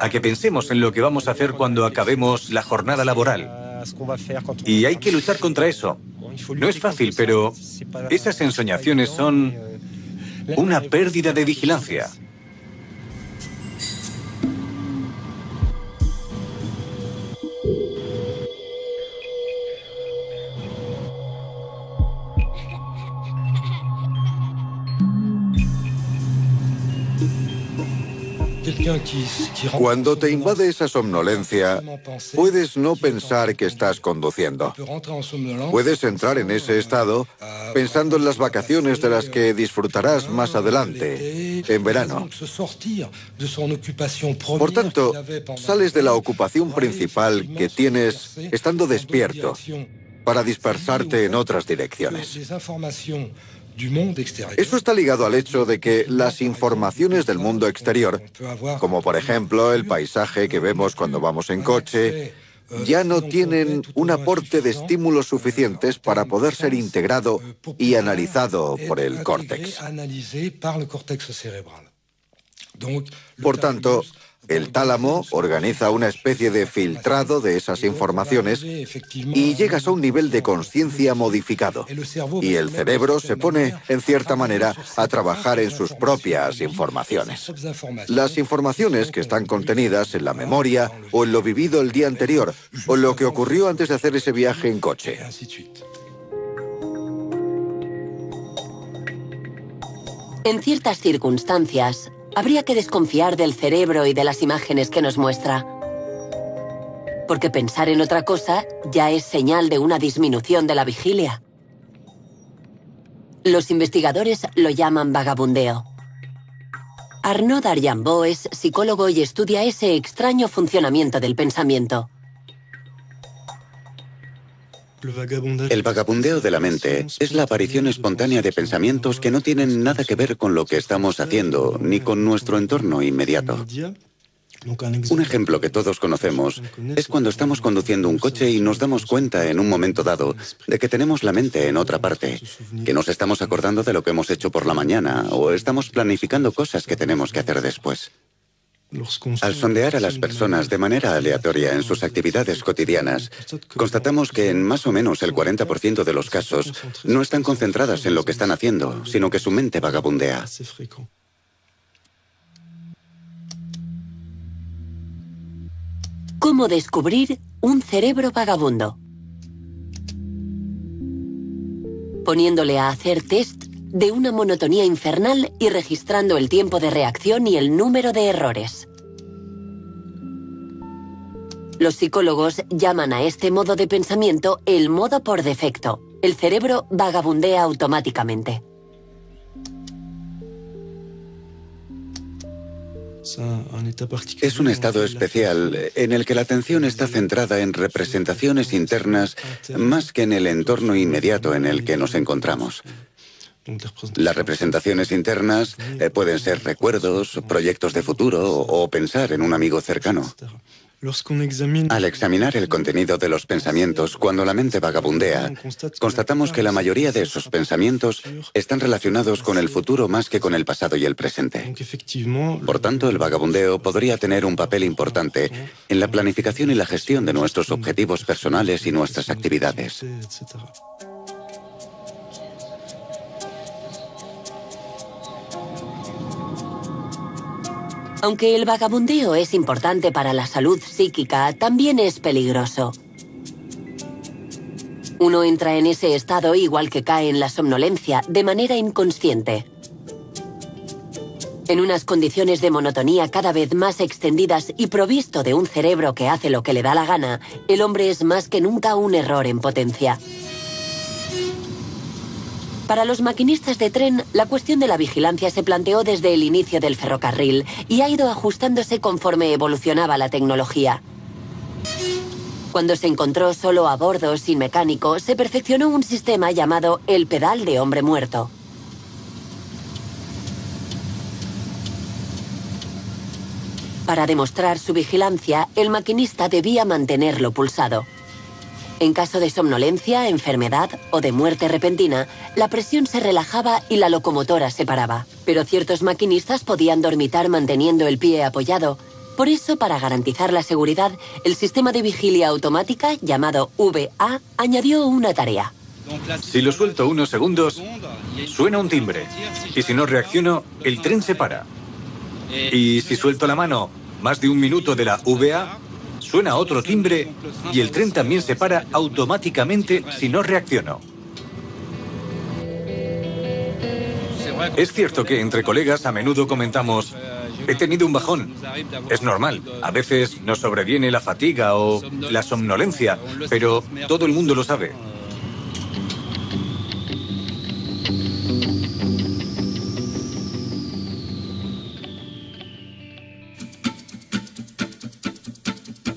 C: a que pensemos en lo que vamos a hacer cuando acabemos la jornada laboral. Y hay que luchar contra eso. No es fácil, pero esas ensoñaciones son una pérdida de vigilancia.
F: Cuando te invade esa somnolencia, puedes no pensar que estás conduciendo. Puedes entrar en ese estado pensando en las vacaciones de las que disfrutarás más adelante, en verano. Por tanto, sales de la ocupación principal que tienes estando despierto para dispersarte en otras direcciones. Eso está ligado al hecho de que las informaciones del mundo exterior, como por ejemplo el paisaje que vemos cuando vamos en coche, ya no tienen un aporte de estímulos suficientes para poder ser integrado y analizado por el córtex. Por tanto, el tálamo organiza una especie de filtrado de esas informaciones y llegas a un nivel de conciencia modificado. Y el cerebro se pone, en cierta manera, a trabajar en sus propias informaciones. Las informaciones que están contenidas en la memoria o en lo vivido el día anterior o en lo que ocurrió antes de hacer ese viaje en coche.
A: En ciertas circunstancias, habría que desconfiar del cerebro y de las imágenes que nos muestra. Porque pensar en otra cosa ya es señal de una disminución de la vigilia. Los investigadores lo llaman vagabundeo. Arnaud Darjanbaud es psicólogo y estudia ese extraño funcionamiento del pensamiento.
G: El vagabundeo de la mente es la aparición espontánea de pensamientos que no tienen nada que ver con lo que estamos haciendo, ni con nuestro entorno inmediato. Un ejemplo que todos conocemos es cuando estamos conduciendo un coche y nos damos cuenta en un momento dado de que tenemos la mente en otra parte, que nos estamos acordando de lo que hemos hecho por la mañana o estamos planificando cosas que tenemos que hacer después. Al sondear a las personas de manera aleatoria en sus actividades cotidianas, constatamos que en más o menos el 40% de los casos no están concentradas en lo que están haciendo, sino que su mente vagabundea.
A: ¿Cómo descubrir un cerebro vagabundo? Poniéndole a hacer test de una monotonía infernal y registrando el tiempo de reacción y el número de errores. Los psicólogos llaman a este modo de pensamiento el modo por defecto. El cerebro vagabundea automáticamente.
G: Es un estado especial en el que la atención está centrada en representaciones internas más que en el entorno inmediato en el que nos encontramos. Las representaciones internas pueden ser recuerdos, proyectos de futuro o pensar en un amigo cercano. Al examinar el contenido de los pensamientos cuando la mente vagabundea, constatamos que la mayoría de esos pensamientos están relacionados con el futuro más que con el pasado y el presente. Por tanto, el vagabundeo podría tener un papel importante en la planificación y la gestión de nuestros objetivos personales y nuestras actividades.
A: Aunque el vagabundeo es importante para la salud psíquica, también es peligroso. Uno entra en ese estado igual que cae en la somnolencia, de manera inconsciente. En unas condiciones de monotonía cada vez más extendidas y provisto de un cerebro que hace lo que le da la gana, el hombre es más que nunca un error en potencia. Para los maquinistas de tren, la cuestión de la vigilancia se planteó desde el inicio del ferrocarril y ha ido ajustándose conforme evolucionaba la tecnología. Cuando se encontró solo a bordo, sin mecánico, se perfeccionó un sistema llamado el pedal de hombre muerto. para demostrar su vigilancia, el maquinista debía mantenerlo pulsado. En caso de somnolencia, enfermedad o de muerte repentina, la presión se relajaba y la locomotora se paraba. Pero ciertos maquinistas podían dormitar manteniendo el pie apoyado. Por eso, para garantizar la seguridad, el sistema de vigilia automática, llamado VA, añadió una tarea.
C: Si lo suelto unos segundos, suena un timbre. Y si no reacciono, el tren se para. Y si suelto la mano más de un minuto de la VA, suena otro timbre y el tren también se para automáticamente si no reacciono. Es cierto que entre colegas a menudo comentamos: he tenido un bajón. Es normal. A veces nos sobreviene la fatiga o la somnolencia, pero todo el mundo lo sabe.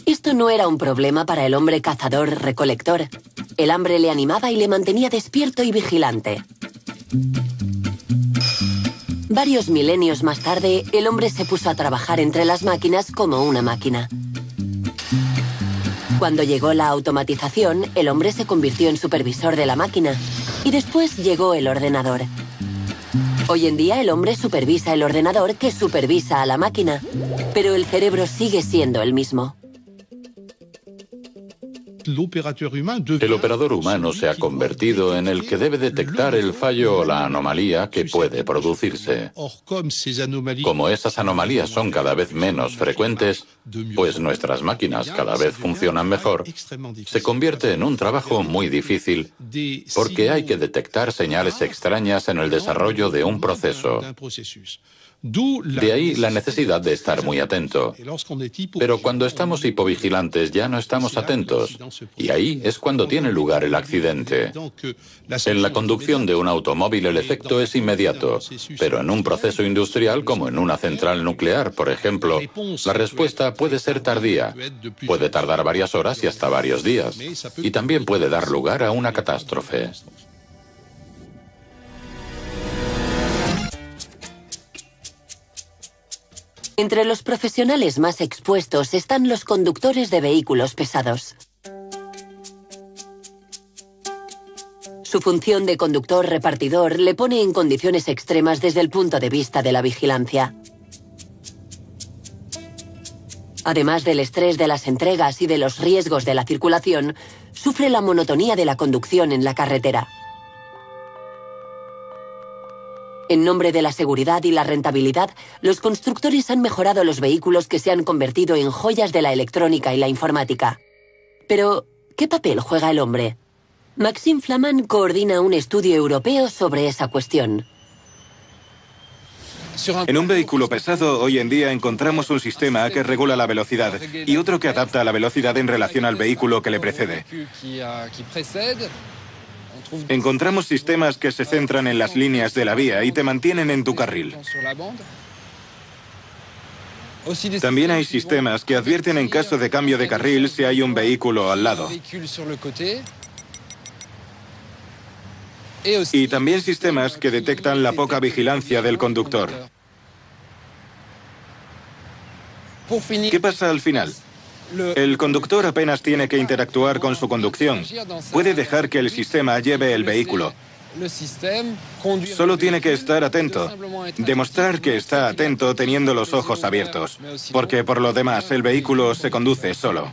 A: Esto no era un problema para el hombre cazador-recolector. El hambre le animaba y le mantenía despierto y vigilante. Varios milenios más tarde, el hombre se puso a trabajar entre las máquinas como una máquina. Cuando llegó la automatización, el hombre se convirtió en supervisor de la máquina. Y después llegó el ordenador. Hoy en día, el hombre supervisa el ordenador que supervisa a la máquina. Pero el cerebro sigue siendo el mismo.
E: El operador humano se ha convertido en el que debe detectar el fallo o la anomalía que puede producirse. Como esas anomalías son cada vez menos frecuentes, pues nuestras máquinas cada vez funcionan mejor, se convierte en un trabajo muy difícil porque hay que detectar señales extrañas en el desarrollo de un proceso. De ahí la necesidad de estar muy atento. Pero cuando estamos hipovigilantes ya no estamos atentos, y ahí es cuando tiene lugar el accidente. En la conducción de un automóvil el efecto es inmediato, pero en un proceso industrial como en una central nuclear, por ejemplo, la respuesta puede ser tardía. Puede tardar varias horas y hasta varios días, y también puede dar lugar a una catástrofe.
A: Entre los profesionales más expuestos están los conductores de vehículos pesados. Su función de conductor-repartidor le pone en condiciones extremas desde el punto de vista de la vigilancia. Además del estrés de las entregas y de los riesgos de la circulación, sufre la monotonía de la conducción en la carretera. En nombre de la seguridad y la rentabilidad, los constructores han mejorado los vehículos que se han convertido en joyas de la electrónica y la informática. Pero, ¿qué papel juega el hombre? Maxime Flamand coordina un estudio europeo sobre esa cuestión.
H: En un vehículo pesado, hoy en día encontramos un sistema que regula la velocidad y otro que adapta la velocidad en relación al vehículo que le precede. Encontramos sistemas que se centran en las líneas de la vía y te mantienen en tu carril. También hay sistemas que advierten en caso de cambio de carril si hay un vehículo al lado. Y también sistemas que detectan la poca vigilancia del conductor. ¿Qué pasa al final? El conductor apenas tiene que interactuar con su conducción. Puede dejar que el sistema lleve el vehículo. Solo tiene que estar atento. Demostrar que está atento teniendo los ojos abiertos. Porque por lo demás el vehículo se conduce solo.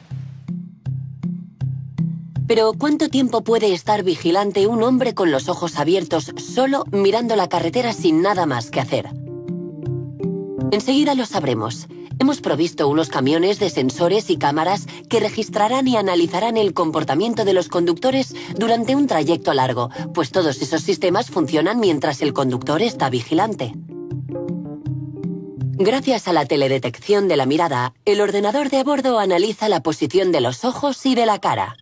A: Pero ¿cuánto tiempo puede estar vigilante un hombre con los ojos abiertos solo mirando la carretera sin nada más que hacer? Enseguida lo sabremos. Hemos provisto unos camiones de sensores y cámaras que registrarán y analizarán el comportamiento de los conductores durante un trayecto largo, pues todos esos sistemas funcionan mientras el conductor está vigilante. Gracias a la teledetección de la mirada, el ordenador de a bordo analiza la posición de los ojos y de la cara.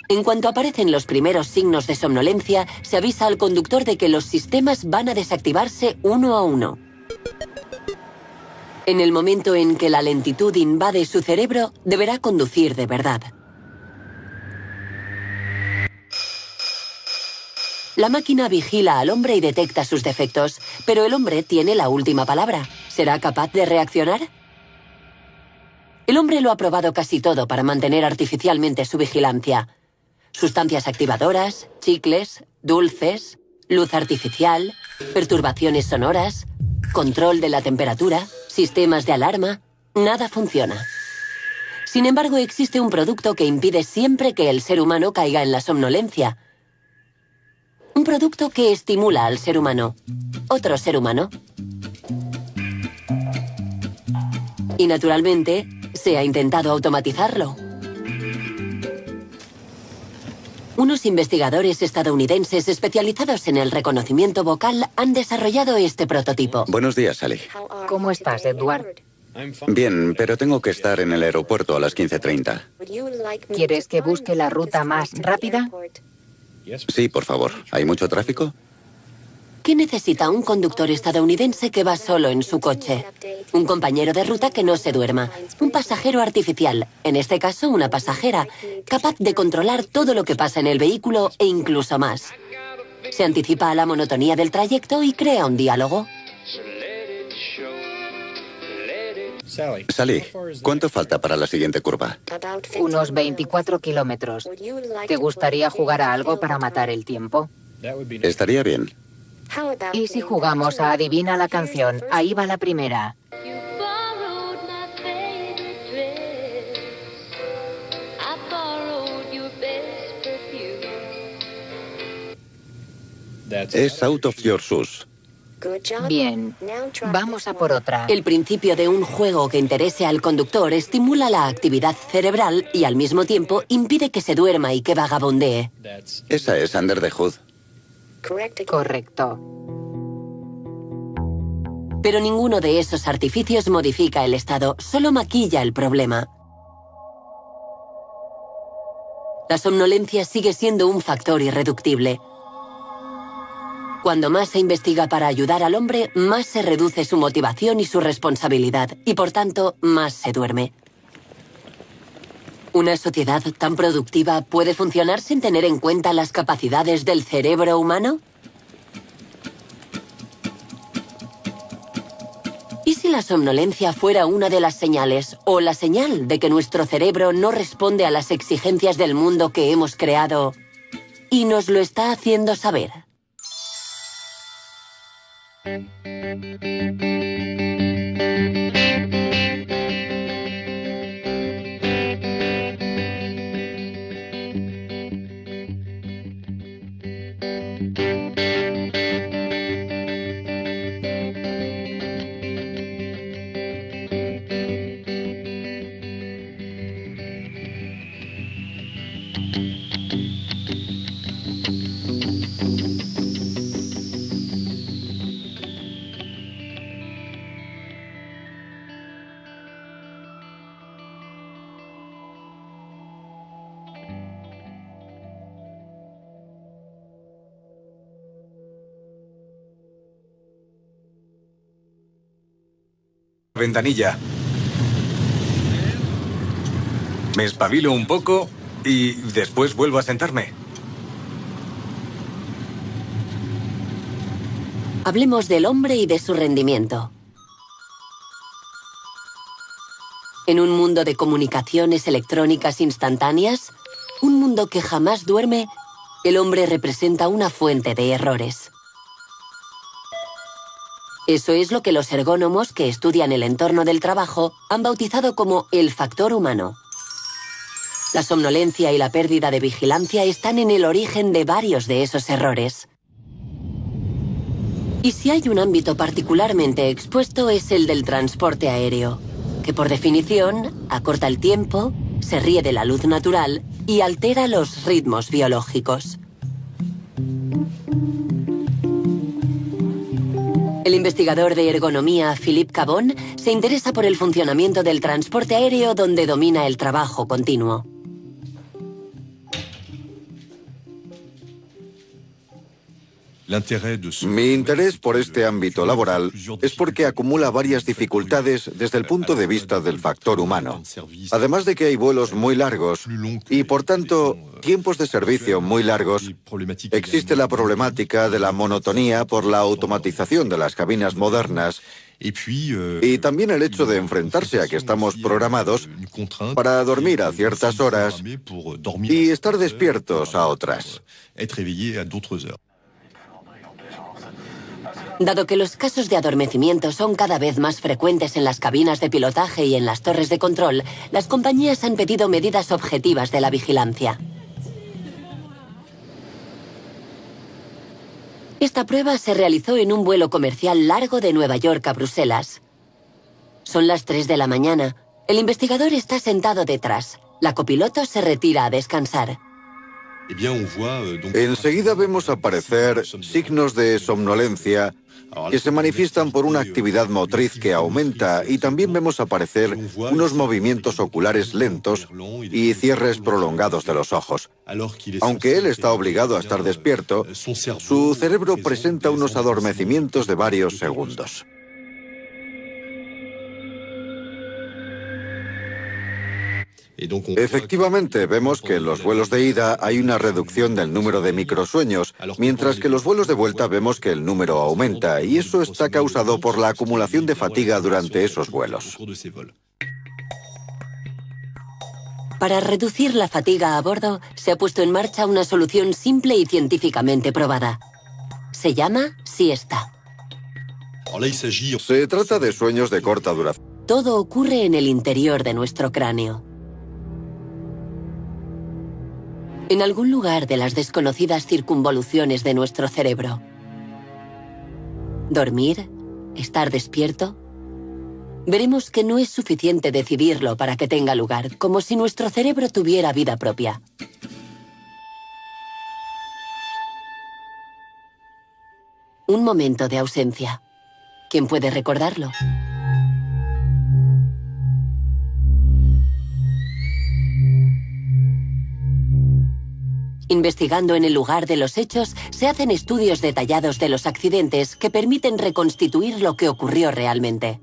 A: En cuanto aparecen los primeros signos de somnolencia, se avisa al conductor de que los sistemas van a desactivarse uno a uno. En el momento en que la lentitud invade su cerebro, deberá conducir de verdad. La máquina vigila al hombre y detecta sus defectos, pero el hombre tiene la última palabra. ¿Será capaz de reaccionar? El hombre lo ha probado casi todo para mantener artificialmente su vigilancia. Sustancias activadoras, chicles, dulces, luz artificial, perturbaciones sonoras, control de la temperatura, sistemas de alarma. Nada funciona. Sin embargo, existe un producto que impide siempre que el ser humano caiga en la somnolencia. Un producto que estimula al ser humano. Otro ser humano. Y naturalmente, se ha intentado automatizarlo. Unos investigadores estadounidenses especializados en el reconocimiento vocal han desarrollado este prototipo.
G: Buenos días, Sally.
B: ¿Cómo estás, Edward?
G: Bien, pero tengo que estar en el aeropuerto a las 15:30.
B: ¿Quieres que busque la ruta más rápida?
G: Sí, por favor. ¿Hay mucho tráfico?
A: ¿Qué necesita un conductor estadounidense que va solo en su coche? Un compañero de ruta que no se duerma. Un pasajero artificial, en este caso una pasajera, capaz de controlar todo lo que pasa en el vehículo e incluso más. Se anticipa a la monotonía del trayecto y crea un diálogo.
G: Sally, ¿cuánto falta para la siguiente curva?
B: Unos 24 kilómetros. ¿Te gustaría jugar a algo para matar el tiempo?
G: Estaría bien.
B: ¿Y si jugamos a Adivina la canción? Ahí va la primera.
G: Es Out of Your Shoes.
B: Bien, vamos a por otra.
A: El principio de un juego que interese al conductor estimula la actividad cerebral y al mismo tiempo impide que se duerma y que vagabundee.
G: Esa es Under the Hood.
B: Correcto.
A: Pero ninguno de esos artificios modifica el estado, solo maquilla el problema. La somnolencia sigue siendo un factor irreductible. Cuando más se investiga para ayudar al hombre, más se reduce su motivación y su responsabilidad, y por tanto, más se duerme. ¿Una sociedad tan productiva puede funcionar sin tener en cuenta las capacidades del cerebro humano? ¿Y si la somnolencia fuera una de las señales, o la señal de que nuestro cerebro no responde a las exigencias del mundo que hemos creado y nos lo está haciendo saber?
C: Ventanilla. Me espabilo un poco y después vuelvo a sentarme.
A: Hablemos del hombre y de su rendimiento. En un mundo de comunicaciones electrónicas instantáneas, un mundo que jamás duerme, el hombre representa una fuente de errores. Eso es lo que los ergónomos que estudian el entorno del trabajo han bautizado como el factor humano. La somnolencia y la pérdida de vigilancia están en el origen de varios de esos errores. Y si hay un ámbito particularmente expuesto es el del transporte aéreo, que por definición acorta el tiempo, se ríe de la luz natural y altera los ritmos biológicos. El investigador de ergonomía Philippe Cabon se interesa por el funcionamiento del transporte aéreo donde domina el trabajo continuo.
F: Mi interés por este ámbito laboral es porque acumula varias dificultades desde el punto de vista del factor humano. Además de que hay vuelos muy largos y, por tanto, tiempos de servicio muy largos, existe la problemática de la monotonía por la automatización de las cabinas modernas y también el hecho de enfrentarse a que estamos programados para dormir a ciertas horas y estar despiertos a otras.
A: Dado que los casos de adormecimiento son cada vez más frecuentes en las cabinas de pilotaje y en las torres de control, las compañías han pedido medidas objetivas de la vigilancia. Esta prueba se realizó en un vuelo comercial largo de Nueva York a Bruselas. Son las 3 de la mañana. El investigador está sentado detrás. La copiloto se retira a descansar.
F: Enseguida vemos aparecer signos de somnolencia que se manifiestan por una actividad motriz que aumenta y también vemos aparecer unos movimientos oculares lentos y cierres prolongados de los ojos. Aunque él está obligado a estar despierto, su cerebro presenta unos adormecimientos de varios segundos. Efectivamente, vemos que en los vuelos de ida hay una reducción del número de microsueños, mientras que en los vuelos de vuelta vemos que el número aumenta, y eso está causado por la acumulación de fatiga durante esos vuelos.
A: Para reducir la fatiga a bordo, se ha puesto en marcha una solución simple y científicamente probada. Se llama siesta.
F: Se trata de sueños de corta duración.
A: Todo ocurre en el interior de nuestro cráneo. En algún lugar de las desconocidas circunvoluciones de nuestro cerebro. ¿Dormir? ¿Estar despierto? Veremos que no es suficiente decidirlo para que tenga lugar, como si nuestro cerebro tuviera vida propia. Un momento de ausencia. ¿Quién puede recordarlo? Investigando en el lugar de los hechos, se hacen estudios detallados de los accidentes que permiten reconstituir lo que ocurrió realmente.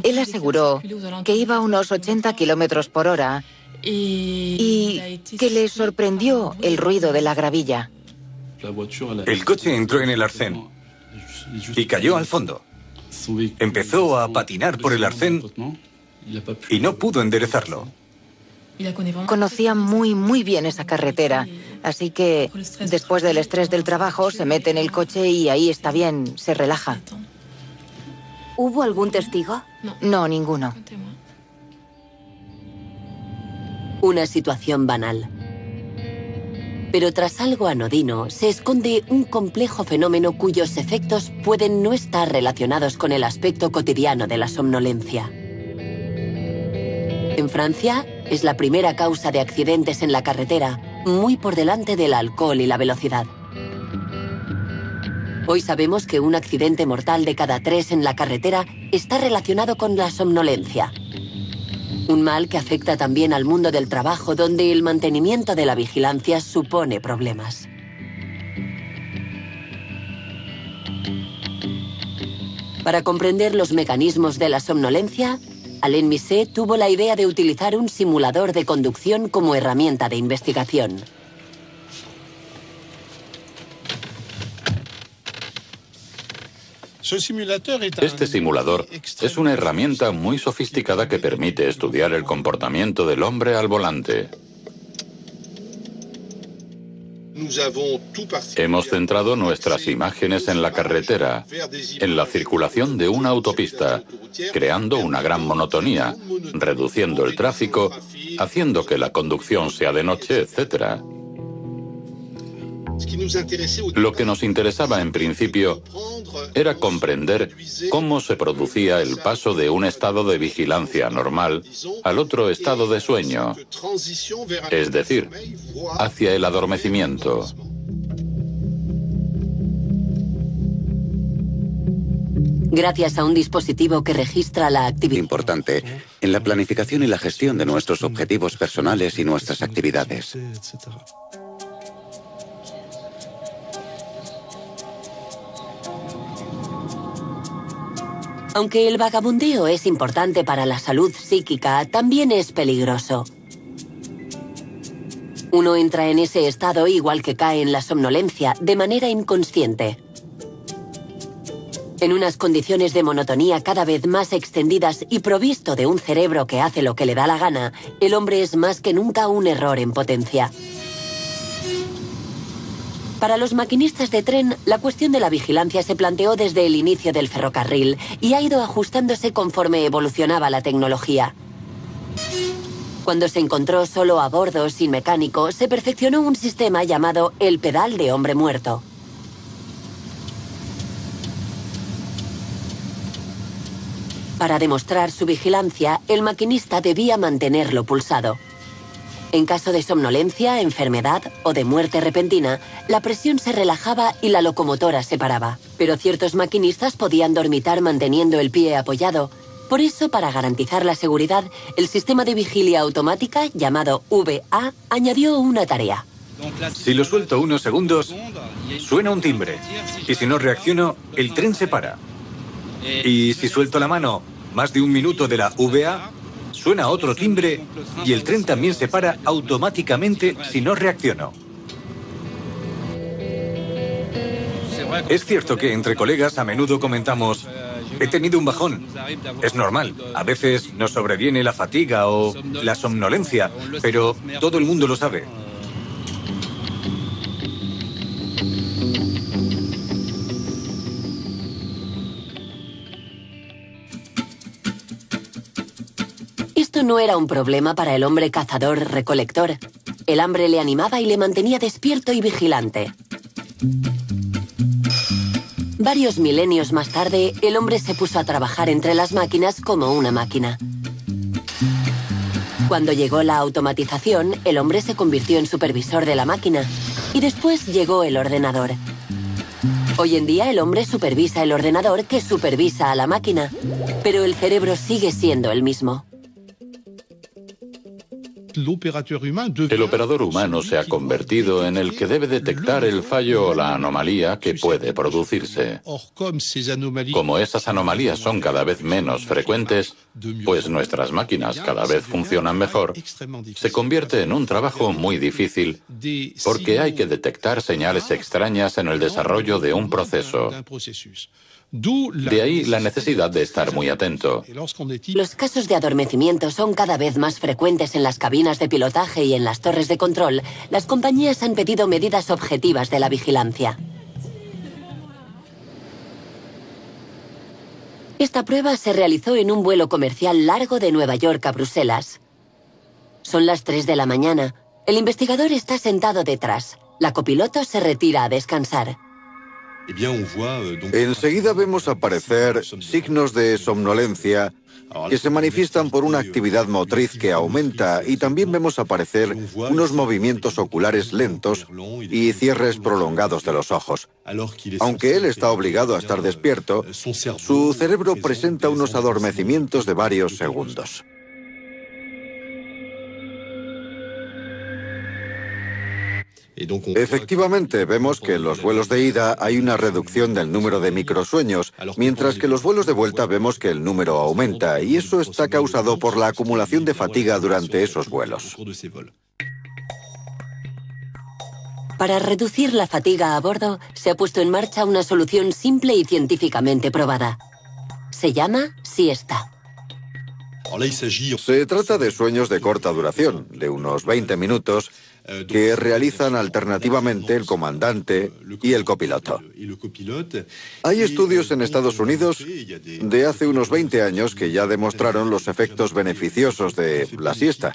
B: Él aseguró que iba a unos 80 kilómetros por hora y que le sorprendió el ruido de la gravilla.
C: El coche entró en el arcén y cayó al fondo. Empezó a patinar por el arcén y no pudo enderezarlo.
B: Conocía muy bien esa carretera, así que después del estrés del trabajo se mete en el coche y ahí está bien, se relaja.
D: ¿Hubo algún testigo?
B: No, ninguno.
A: Una situación banal. Pero tras algo anodino se esconde un complejo fenómeno cuyos efectos pueden no estar relacionados con el aspecto cotidiano de la somnolencia. En Francia, es la primera causa de accidentes en la carretera, muy por delante del alcohol y la velocidad. Hoy sabemos que un accidente mortal de cada 3 en la carretera está relacionado con la somnolencia. Un mal que afecta también al mundo del trabajo, donde el mantenimiento de la vigilancia supone problemas. Para comprender los mecanismos de la somnolencia, Alain Misset tuvo la idea de utilizar un simulador de conducción como herramienta de investigación.
E: Este simulador es una herramienta muy sofisticada que permite estudiar el comportamiento del hombre al volante. Hemos centrado nuestras imágenes en la carretera, en la circulación de una autopista, creando una gran monotonía, reduciendo el tráfico, haciendo que la conducción sea de noche, etc. Lo que nos interesaba en principio era comprender cómo se producía el paso de un estado de vigilancia normal al otro estado de sueño, es decir, hacia el adormecimiento.
A: Gracias a un dispositivo que registra la actividad
G: Importante en la planificación y la gestión de nuestros objetivos personales y nuestras actividades.
A: Aunque el vagabundeo es importante para la salud psíquica, también es peligroso. Uno entra en ese estado igual que cae en la somnolencia, de manera inconsciente. En unas condiciones de monotonía cada vez más extendidas y provisto de un cerebro que hace lo que le da la gana, el hombre es más que nunca un error en potencia. Para los maquinistas de tren, la cuestión de la vigilancia se planteó desde el inicio del ferrocarril y ha ido ajustándose conforme evolucionaba la tecnología. Cuando se encontró solo a bordo, sin mecánico, se perfeccionó un sistema llamado el pedal de hombre muerto. Para demostrar su vigilancia, el maquinista debía mantenerlo pulsado. En caso de somnolencia, enfermedad o de muerte repentina, la presión se relajaba y la locomotora se paraba. Pero ciertos maquinistas podían dormitar manteniendo el pie apoyado. Por eso, para garantizar la seguridad, el sistema de vigilia automática, llamado VA, añadió una tarea.
C: Si lo suelto unos segundos, suena un timbre. Y si no reacciono, el tren se para. Y si suelto la mano más de un minuto de la VA, suena otro timbre y el tren también se para automáticamente si no reacciono. Es cierto que entre colegas a menudo comentamos: he tenido un bajón. Es normal. A veces nos sobreviene la fatiga o la somnolencia, pero todo el mundo lo sabe.
A: Esto no era un problema para el hombre cazador-recolector. El hambre le animaba y le mantenía despierto y vigilante. Varios milenios más tarde, el hombre se puso a trabajar entre las máquinas como una máquina. Cuando llegó la automatización, el hombre se convirtió en supervisor de la máquina. Y después llegó el ordenador. Hoy en día el hombre supervisa el ordenador que supervisa a la máquina. Pero el cerebro sigue siendo el mismo.
E: El operador humano se ha convertido en el que debe detectar el fallo o la anomalía que puede producirse. Como esas anomalías son cada vez menos frecuentes, pues nuestras máquinas cada vez funcionan mejor, se convierte en un trabajo muy difícil porque hay que detectar señales extrañas en el desarrollo de un proceso. De ahí la necesidad de estar muy atento.
A: Los casos de adormecimiento son cada vez más frecuentes en las cabinas de pilotaje y en las torres de control. Las compañías han pedido medidas objetivas de la vigilancia. Esta prueba se realizó en un vuelo comercial largo de Nueva York a Bruselas. Son las 3 de la mañana. El investigador está sentado detrás. La copiloto se retira a descansar.
F: Enseguida vemos aparecer signos de somnolencia que se manifiestan por una actividad motriz que aumenta, y también vemos aparecer unos movimientos oculares lentos y cierres prolongados de los ojos. Aunque él está obligado a estar despierto, su cerebro presenta unos adormecimientos de varios segundos. Efectivamente, vemos que en los vuelos de ida hay una reducción del número de microsueños, mientras que en los vuelos de vuelta vemos que el número aumenta, y eso está causado por la acumulación de fatiga durante esos vuelos.
A: Para reducir la fatiga a bordo, se ha puesto en marcha una solución simple y científicamente probada. Se llama siesta.
F: Se trata de sueños de corta duración, de unos 20 minutos, que realizan alternativamente el comandante y el copiloto. Hay estudios en Estados Unidos de hace unos 20 años que ya demostraron los efectos beneficiosos de la siesta.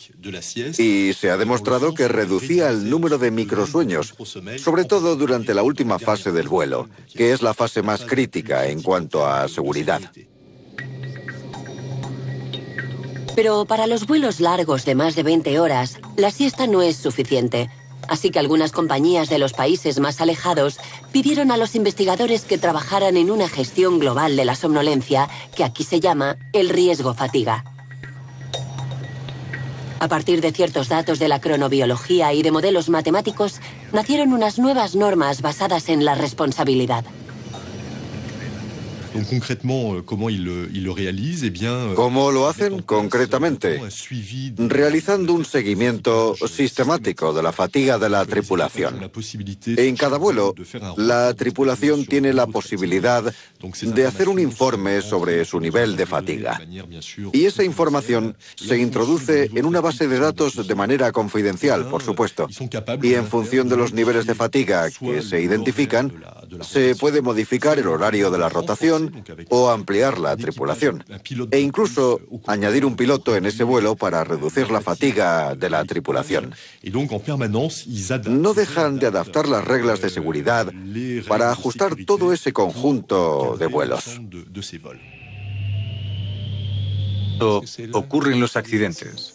F: Y se ha demostrado que reducía el número de microsueños, sobre todo durante la última fase del vuelo, que es la fase más crítica en cuanto a seguridad.
A: Pero para los vuelos largos de más de 20 horas, la siesta no es suficiente. Así que algunas compañías de los países más alejados pidieron a los investigadores que trabajaran en una gestión global de la somnolencia, que aquí se llama el riesgo-fatiga. A partir de ciertos datos de la cronobiología y de modelos matemáticos, nacieron unas nuevas normas basadas en la responsabilidad.
F: ¿Cómo lo hacen concretamente? Realizando un seguimiento sistemático de la fatiga de la tripulación. En cada vuelo, la tripulación tiene la posibilidad de hacer un informe sobre su nivel de fatiga. Y esa información se introduce en una base de datos de manera confidencial, por supuesto. Y en función de los niveles de fatiga que se identifican, se puede modificar el horario de la rotación o ampliar la tripulación. E incluso añadir un piloto en ese vuelo para reducir la fatiga de la tripulación. No dejan de adaptar las reglas de seguridad para ajustar todo ese conjunto de vuelos.
C: Ocurren los accidentes.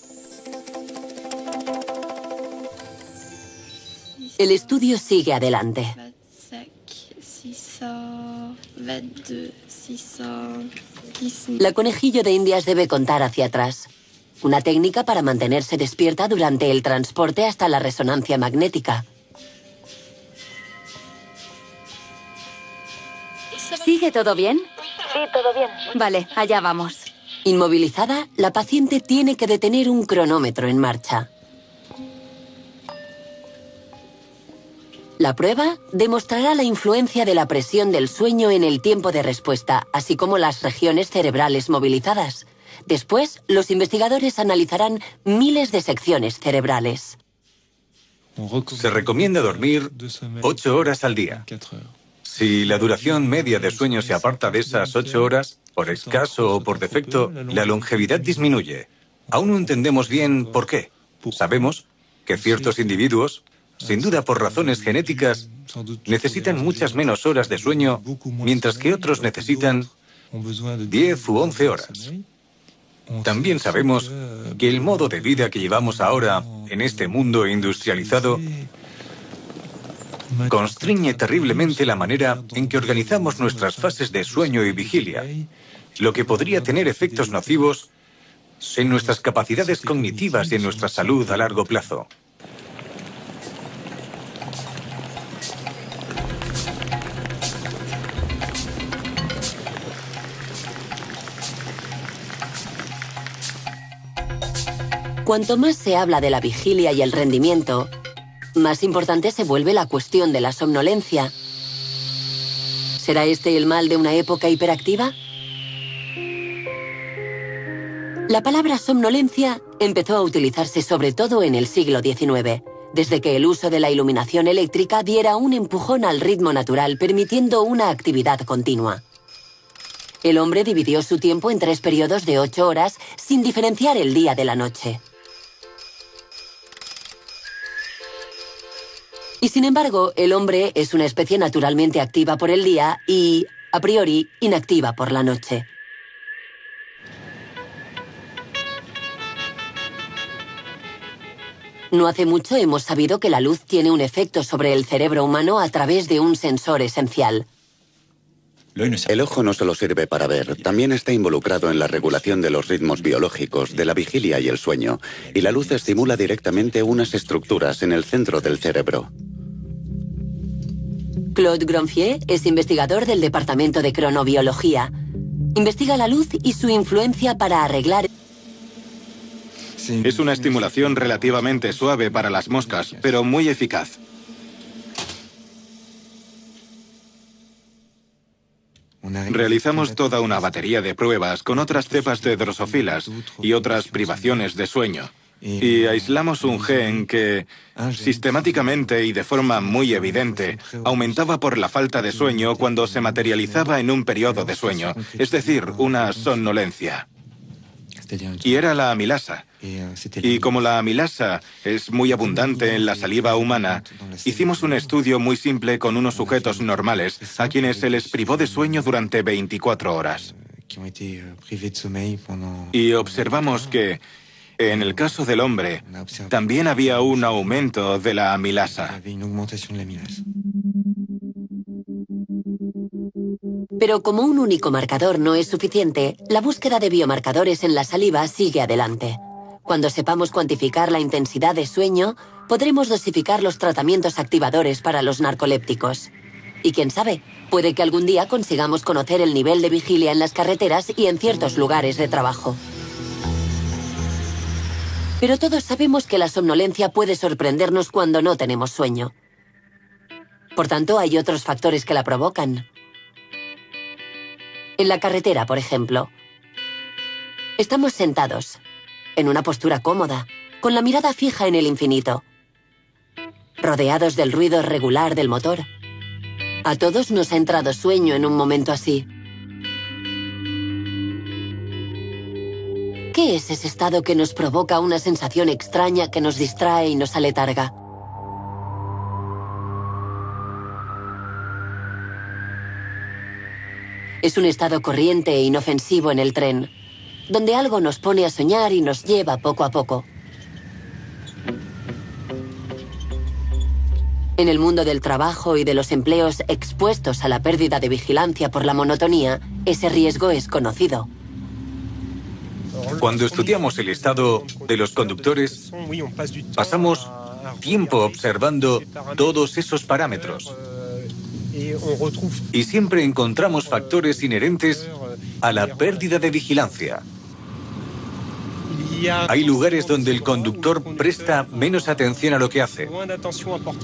A: El estudio sigue adelante. La conejillo de Indias debe contar hacia atrás. Una técnica para mantenerse despierta durante el transporte hasta la resonancia magnética.
D: ¿Sigue todo bien? Sí, todo bien. Vale, allá vamos.
A: Inmovilizada, la paciente tiene que detener un cronómetro en marcha. La prueba demostrará la influencia de la presión del sueño en el tiempo de respuesta, así como las regiones cerebrales movilizadas. Después, los investigadores analizarán miles de secciones cerebrales.
C: Se recomienda dormir 8 horas al día. Si la duración media de sueño se aparta de esas 8 horas, por escaso o por defecto, la longevidad disminuye. Aún no entendemos bien por qué. Sabemos que ciertos individuos, sin duda por razones genéticas, necesitan muchas menos horas de sueño, mientras que otros necesitan 10 u 11 horas. También sabemos que el modo de vida que llevamos ahora en este mundo industrializado constriñe terriblemente la manera en que organizamos nuestras fases de sueño y vigilia, lo que podría tener efectos nocivos en nuestras capacidades cognitivas y en nuestra salud a largo plazo.
A: Cuanto más se habla de la vigilia y el rendimiento, más importante se vuelve la cuestión de la somnolencia. ¿Será este el mal de una época hiperactiva? La palabra somnolencia empezó a utilizarse sobre todo en el siglo XIX, desde que el uso de la iluminación eléctrica diera un empujón al ritmo natural, permitiendo una actividad continua. El hombre dividió su tiempo en 3 periodos de 8 horas, sin diferenciar el día de la noche. Y sin embargo, el hombre es una especie naturalmente activa por el día y, a priori, inactiva por la noche. No hace mucho hemos sabido que la luz tiene un efecto sobre el cerebro humano a través de un sensor esencial.
G: El ojo no solo sirve para ver, también está involucrado en la regulación de los ritmos biológicos, de la vigilia y el sueño, y la luz estimula directamente unas estructuras en el centro del cerebro.
A: Claude Gronfier es investigador del Departamento de Cronobiología. Investiga la luz y su influencia para arreglar...
H: Es una estimulación relativamente suave para las moscas, pero muy eficaz. Realizamos toda una batería de pruebas con otras cepas de drosofilas y otras privaciones de sueño. Y aislamos un gen que, sistemáticamente y de forma muy evidente, aumentaba por la falta de sueño cuando se materializaba en un periodo de sueño, es decir, una somnolencia. Y era la amilasa. Y como la amilasa es muy abundante en la saliva humana, hicimos un estudio muy simple con unos sujetos normales a quienes se les privó de sueño durante 24 horas. Y observamos que, en el caso del hombre, también había un aumento de la amilasa.
A: Pero como un único marcador no es suficiente, la búsqueda de biomarcadores en la saliva sigue adelante. Cuando sepamos cuantificar la intensidad de sueño, podremos dosificar los tratamientos activadores para los narcolépticos. Y quién sabe, puede que algún día consigamos conocer el nivel de vigilia en las carreteras y en ciertos lugares de trabajo. Pero todos sabemos que la somnolencia puede sorprendernos cuando no tenemos sueño. Por tanto, hay otros factores que la provocan. En la carretera, por ejemplo, estamos sentados, en una postura cómoda, con la mirada fija en el infinito, rodeados del ruido regular del motor. A todos nos ha entrado sueño en un momento así. ¿Qué es ese estado que nos provoca una sensación extraña que nos distrae y nos aletarga? Es un estado corriente e inofensivo en el tren, donde algo nos pone a soñar y nos lleva poco a poco. En el mundo del trabajo y de los empleos expuestos a la pérdida de vigilancia por la monotonía, ese riesgo es conocido.
C: Cuando estudiamos el estado de los conductores, pasamos tiempo observando todos esos parámetros. Y siempre encontramos factores inherentes a la pérdida de vigilancia. Hay lugares donde el conductor presta menos atención a lo que hace,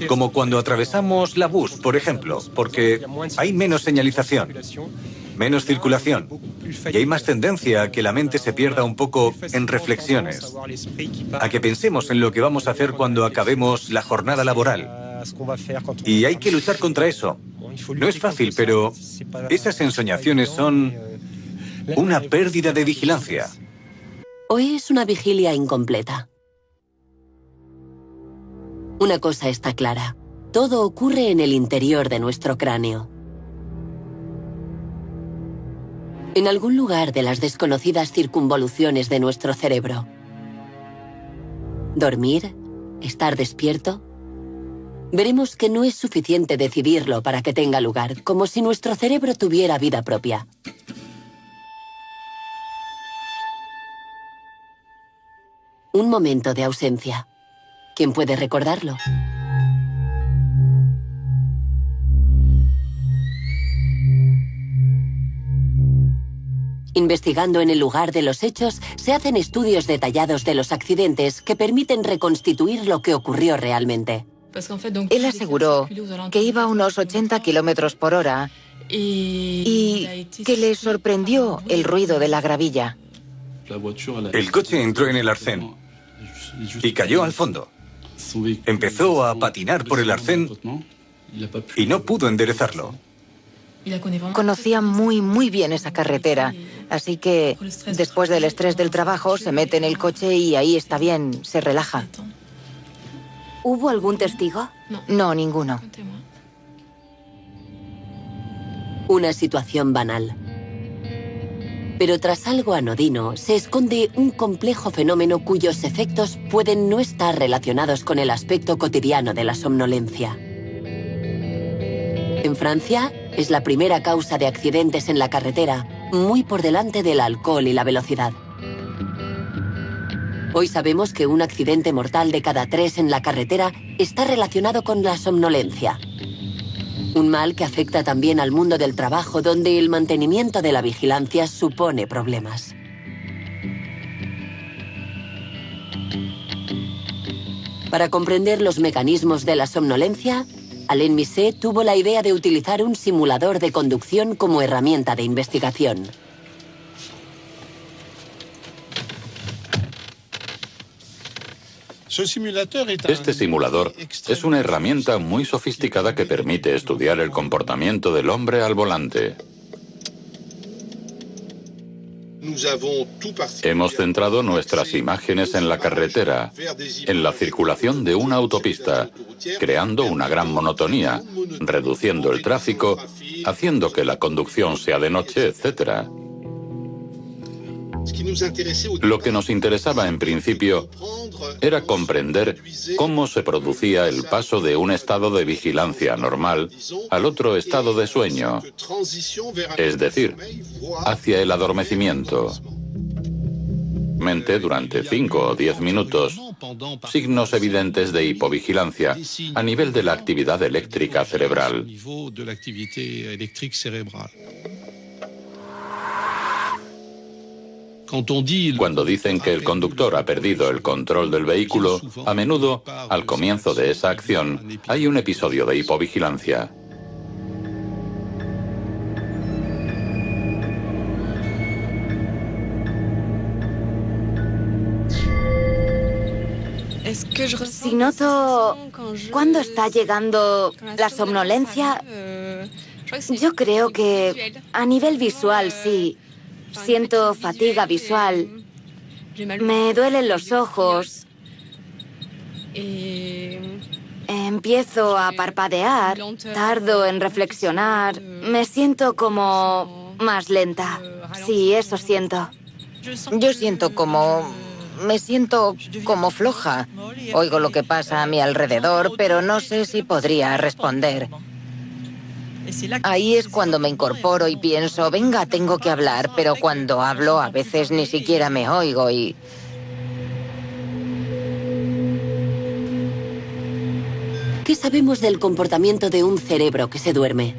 C: como cuando atravesamos la bus, por ejemplo, porque hay menos señalización, menos circulación, y hay más tendencia a que la mente se pierda un poco en reflexiones, a que pensemos en lo que vamos a hacer cuando acabemos la jornada laboral. Y hay que luchar contra eso. No es fácil, pero esas ensoñaciones son una pérdida de vigilancia.
A: ¿O es una vigilia incompleta? Una cosa está clara. Todo ocurre en el interior de nuestro cráneo. En algún lugar de las desconocidas circunvoluciones de nuestro cerebro. Dormir, estar despierto. Veremos que no es suficiente decidirlo para que tenga lugar, como si nuestro cerebro tuviera vida propia. Un momento de ausencia. ¿Quién puede recordarlo? Investigando en el lugar de los hechos, se hacen estudios detallados de los accidentes que permiten reconstituir lo que ocurrió realmente.
B: Él aseguró que iba a unos 80 kilómetros por hora y que le sorprendió el ruido de la gravilla.
C: El coche entró en el arcén y cayó al fondo. Empezó a patinar por el arcén y no pudo enderezarlo.
B: Conocía muy bien esa carretera, así que después del estrés del trabajo se mete en el coche y ahí está bien, se relaja.
D: ¿Hubo algún testigo?
B: No, ninguno.
A: Una situación banal. Pero tras algo anodino se esconde un complejo fenómeno cuyos efectos pueden no estar relacionados con el aspecto cotidiano de la somnolencia. En Francia, es la primera causa de accidentes en la carretera, muy por delante del alcohol y la velocidad. Hoy sabemos que un accidente mortal de cada 3 en la carretera está relacionado con la somnolencia. Un mal que afecta también al mundo del trabajo, donde el mantenimiento de la vigilancia supone problemas. Para comprender los mecanismos de la somnolencia, Alain Misset tuvo la idea de utilizar un simulador de conducción como herramienta de investigación.
E: Este simulador es una herramienta muy sofisticada que permite estudiar el comportamiento del hombre al volante. Hemos centrado nuestras imágenes en la carretera, en la circulación de una autopista, creando una gran monotonía, reduciendo el tráfico, haciendo que la conducción sea de noche, etc. Lo que nos interesaba en principio era comprender cómo se producía el paso de un estado de vigilancia normal al otro estado de sueño, es decir, hacia el adormecimiento. Durante 5 o 10 minutos signos evidentes de hipovigilancia a nivel de la actividad eléctrica cerebral. Cuando dicen que el conductor ha perdido el control del vehículo, a menudo, al comienzo de esa acción, hay un episodio de hipovigilancia.
D: Si noto cuándo está llegando la somnolencia, yo creo que a nivel visual sí. Siento fatiga visual, me duelen los ojos, empiezo a parpadear, tardo en reflexionar, me siento como más lenta. Sí, eso siento.
B: Yo siento como... me siento como floja. Oigo lo que pasa a mi alrededor, pero no sé si podría responder. Ahí es cuando me incorporo y pienso, venga, tengo que hablar, pero cuando hablo a veces ni siquiera me oigo y...
A: ¿Qué sabemos del comportamiento de un cerebro que se duerme?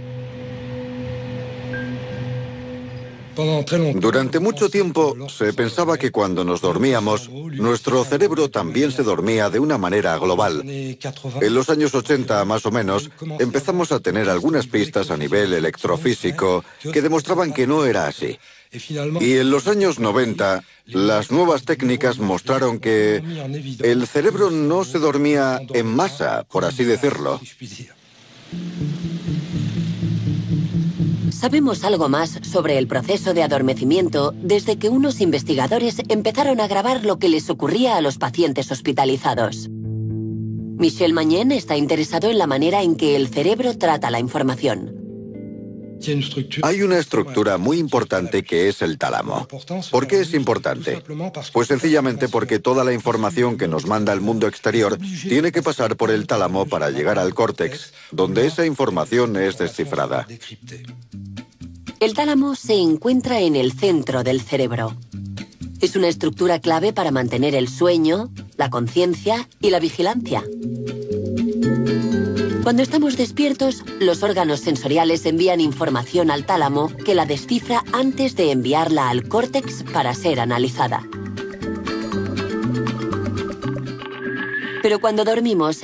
F: Durante mucho tiempo se pensaba que cuando nos dormíamos, nuestro cerebro también se dormía de una manera global. En los años 80, más o menos, empezamos a tener algunas pistas a nivel electrofísico que demostraban que no era así. Y en los años 90, las nuevas técnicas mostraron que el cerebro no se dormía en masa, por así decirlo.
A: Sabemos algo más sobre el proceso de adormecimiento desde que unos investigadores empezaron a grabar lo que les ocurría a los pacientes hospitalizados. Michel Magnen está interesado en la manera en que el cerebro trata la información.
F: Hay una estructura muy importante que es el tálamo. ¿Por qué es importante? Pues sencillamente porque toda la información que nos manda el mundo exterior tiene que pasar por el tálamo para llegar al córtex, donde esa información es descifrada.
A: El tálamo se encuentra en el centro del cerebro. Es una estructura clave para mantener el sueño, la conciencia y la vigilancia. Cuando estamos despiertos, los órganos sensoriales envían información al tálamo que la descifra antes de enviarla al córtex para ser analizada. Pero cuando dormimos,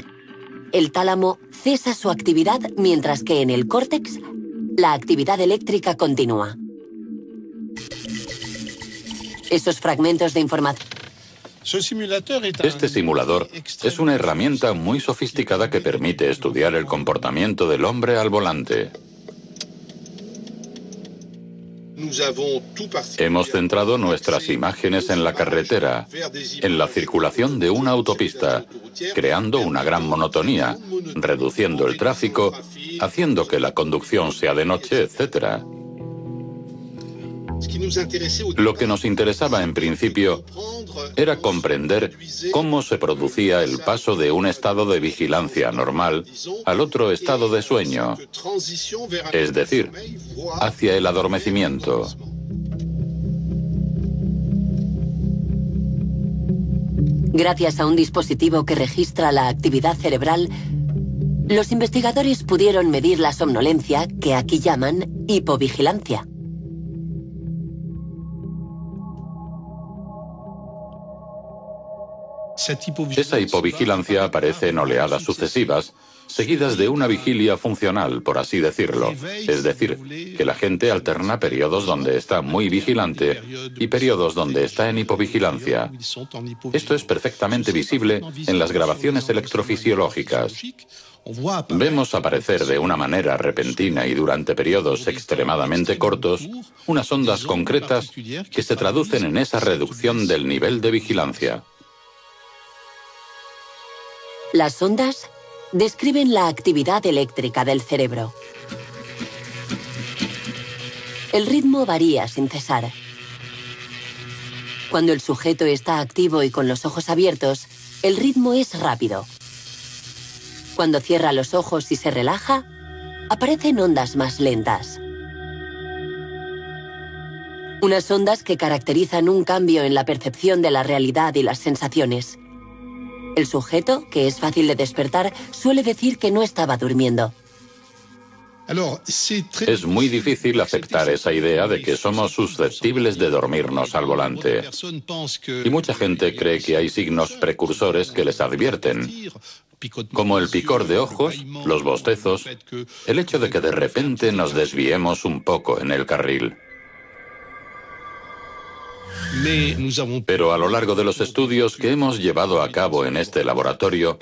A: el tálamo cesa su actividad mientras que en el córtex la actividad eléctrica continúa. Esos fragmentos de información...
E: Este simulador es una herramienta muy sofisticada que permite estudiar el comportamiento del hombre al volante. Hemos centrado nuestras imágenes en la carretera, en la circulación de una autopista, creando una gran monotonía, reduciendo el tráfico, haciendo que la conducción sea de noche, etc. Lo que nos interesaba en principio era comprender cómo se producía el paso de un estado de vigilancia normal al otro estado de sueño, es decir, hacia el adormecimiento.
A: Gracias a un dispositivo que registra la actividad cerebral, los investigadores pudieron medir la somnolencia, que aquí llaman hipovigilancia.
E: Esa hipovigilancia aparece en oleadas sucesivas, seguidas de una vigilia funcional, por así decirlo. Es decir, que la gente alterna periodos donde está muy vigilante y periodos donde está en hipovigilancia. Esto es perfectamente visible en las grabaciones electrofisiológicas. Vemos aparecer de una manera repentina y durante periodos extremadamente cortos unas ondas concretas que se traducen en esa reducción del nivel de vigilancia.
A: Las ondas describen la actividad eléctrica del cerebro. El ritmo varía sin cesar. Cuando el sujeto está activo y con los ojos abiertos, el ritmo es rápido. Cuando cierra los ojos y se relaja, aparecen ondas más lentas. Unas ondas que caracterizan un cambio en la percepción de la realidad y las sensaciones. El sujeto, que es fácil de despertar, suele decir que no estaba durmiendo.
E: Es muy difícil aceptar esa idea de que somos susceptibles de dormirnos al volante. Y mucha gente cree que hay signos precursores que les advierten, como el picor de ojos, los bostezos, el hecho de que de repente nos desviemos un poco en el carril. Pero a lo largo de los estudios que hemos llevado a cabo en este laboratorio,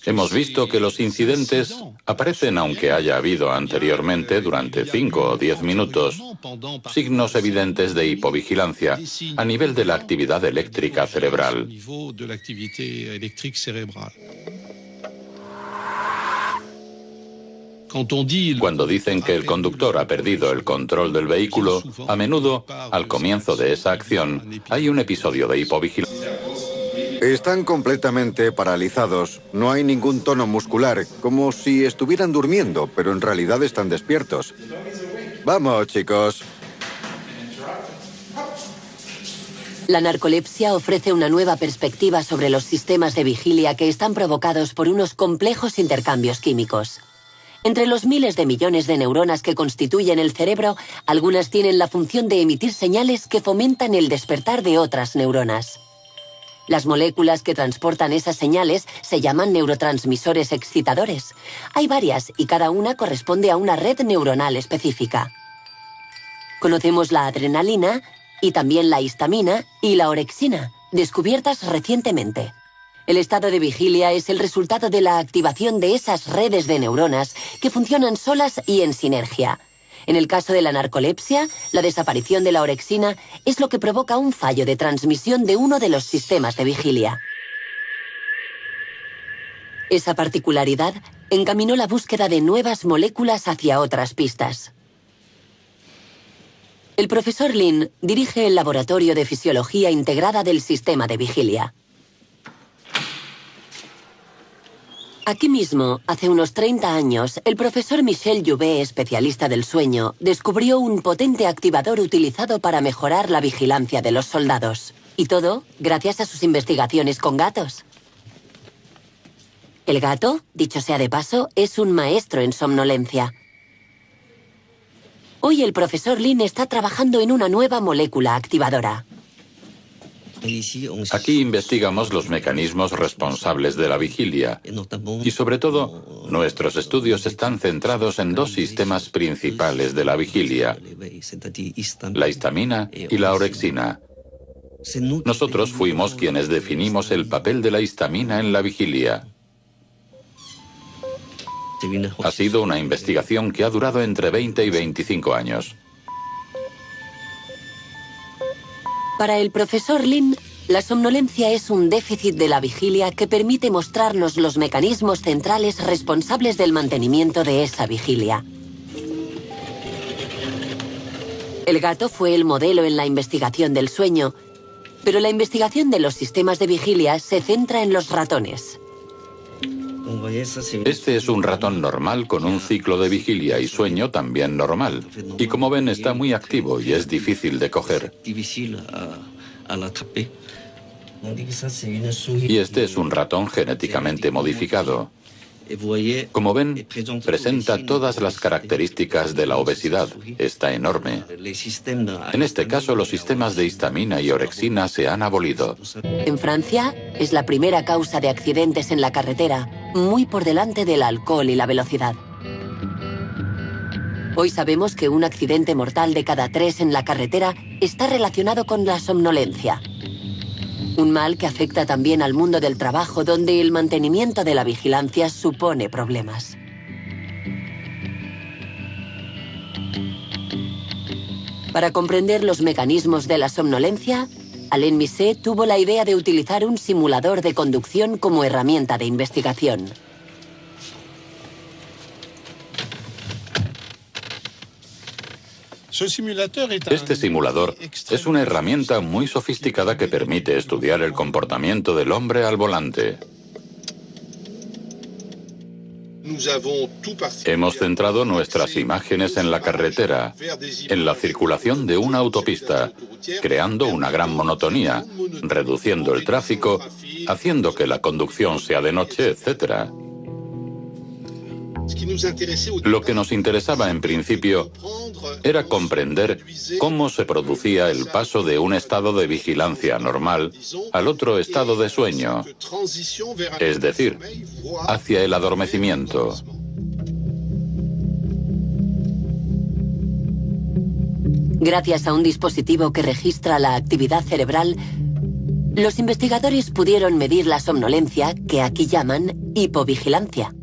E: hemos visto que los incidentes aparecen aunque haya habido anteriormente, durante 5 o 10 minutos, signos evidentes de hipovigilancia a nivel de la actividad eléctrica cerebral. Cuando dicen que el conductor ha perdido el control del vehículo, a menudo, al comienzo de esa acción, hay un episodio de hipovigilancia.
F: Están completamente paralizados. No hay ningún tono muscular, como si estuvieran durmiendo, pero en realidad están despiertos. Vamos, chicos.
A: La narcolepsia ofrece una nueva perspectiva sobre los sistemas de vigilia que están provocados por unos complejos intercambios químicos. Entre los miles de millones de neuronas que constituyen el cerebro, algunas tienen la función de emitir señales que fomentan el despertar de otras neuronas. Las moléculas que transportan esas señales se llaman neurotransmisores excitadores. Hay varias y cada una corresponde a una red neuronal específica. Conocemos la adrenalina y también la histamina y la orexina, descubiertas recientemente. El estado de vigilia es el resultado de la activación de esas redes de neuronas que funcionan solas y en sinergia. En el caso de la narcolepsia, la desaparición de la orexina es lo que provoca un fallo de transmisión de uno de los sistemas de vigilia. Esa particularidad encaminó la búsqueda de nuevas moléculas hacia otras pistas. El profesor Lin dirige el Laboratorio de Fisiología Integrada del Sistema de Vigilia. Aquí mismo, hace unos 30 años, el profesor Michel Jouvet, especialista del sueño, descubrió un potente activador utilizado para mejorar la vigilancia de los soldados. Y todo gracias a sus investigaciones con gatos. El gato, dicho sea de paso, es un maestro en somnolencia. Hoy el profesor Lin está trabajando en una nueva molécula activadora.
E: Aquí investigamos los mecanismos responsables de la vigilia y, sobre todo, nuestros estudios están centrados en dos sistemas principales de la vigilia, la histamina y la orexina. Nosotros fuimos quienes definimos el papel de la histamina en la vigilia. Ha sido una investigación que ha durado entre 20 y 25 años.
A: Para el profesor Lin, la somnolencia es un déficit de la vigilia que permite mostrarnos los mecanismos centrales responsables del mantenimiento de esa vigilia. El gato fue el modelo en la investigación del sueño, pero la investigación de los sistemas de vigilia se centra en los ratones.
E: Este es un ratón normal con un ciclo de vigilia y sueño también normal. Y como ven, está muy activo y es difícil de coger. Y este es un ratón genéticamente modificado. Como ven, presenta todas las características de la obesidad. Está enorme. En este caso, los sistemas de histamina y orexina se han abolido.
A: En Francia, es la primera causa de accidentes en la carretera, muy por delante del alcohol y la velocidad. Hoy sabemos que un accidente mortal de cada 3 en la carretera está relacionado con la somnolencia. Un mal que afecta también al mundo del trabajo, donde el mantenimiento de la vigilancia supone problemas. Para comprender los mecanismos de la somnolencia, Alain Misset tuvo la idea de utilizar un simulador de conducción como herramienta de investigación.
E: Este simulador es una herramienta muy sofisticada que permite estudiar el comportamiento del hombre al volante. Hemos centrado nuestras imágenes en la carretera, en la circulación de una autopista, creando una gran monotonía, reduciendo el tráfico haciendo que la conducción sea de noche, etc. Lo que nos interesaba en principio era comprender cómo se producía el paso de un estado de vigilancia normal al otro estado de sueño, es decir, hacia el adormecimiento.
A: Gracias a un dispositivo que registra la actividad cerebral, los investigadores pudieron medir la somnolencia, que aquí llaman hipovigilancia.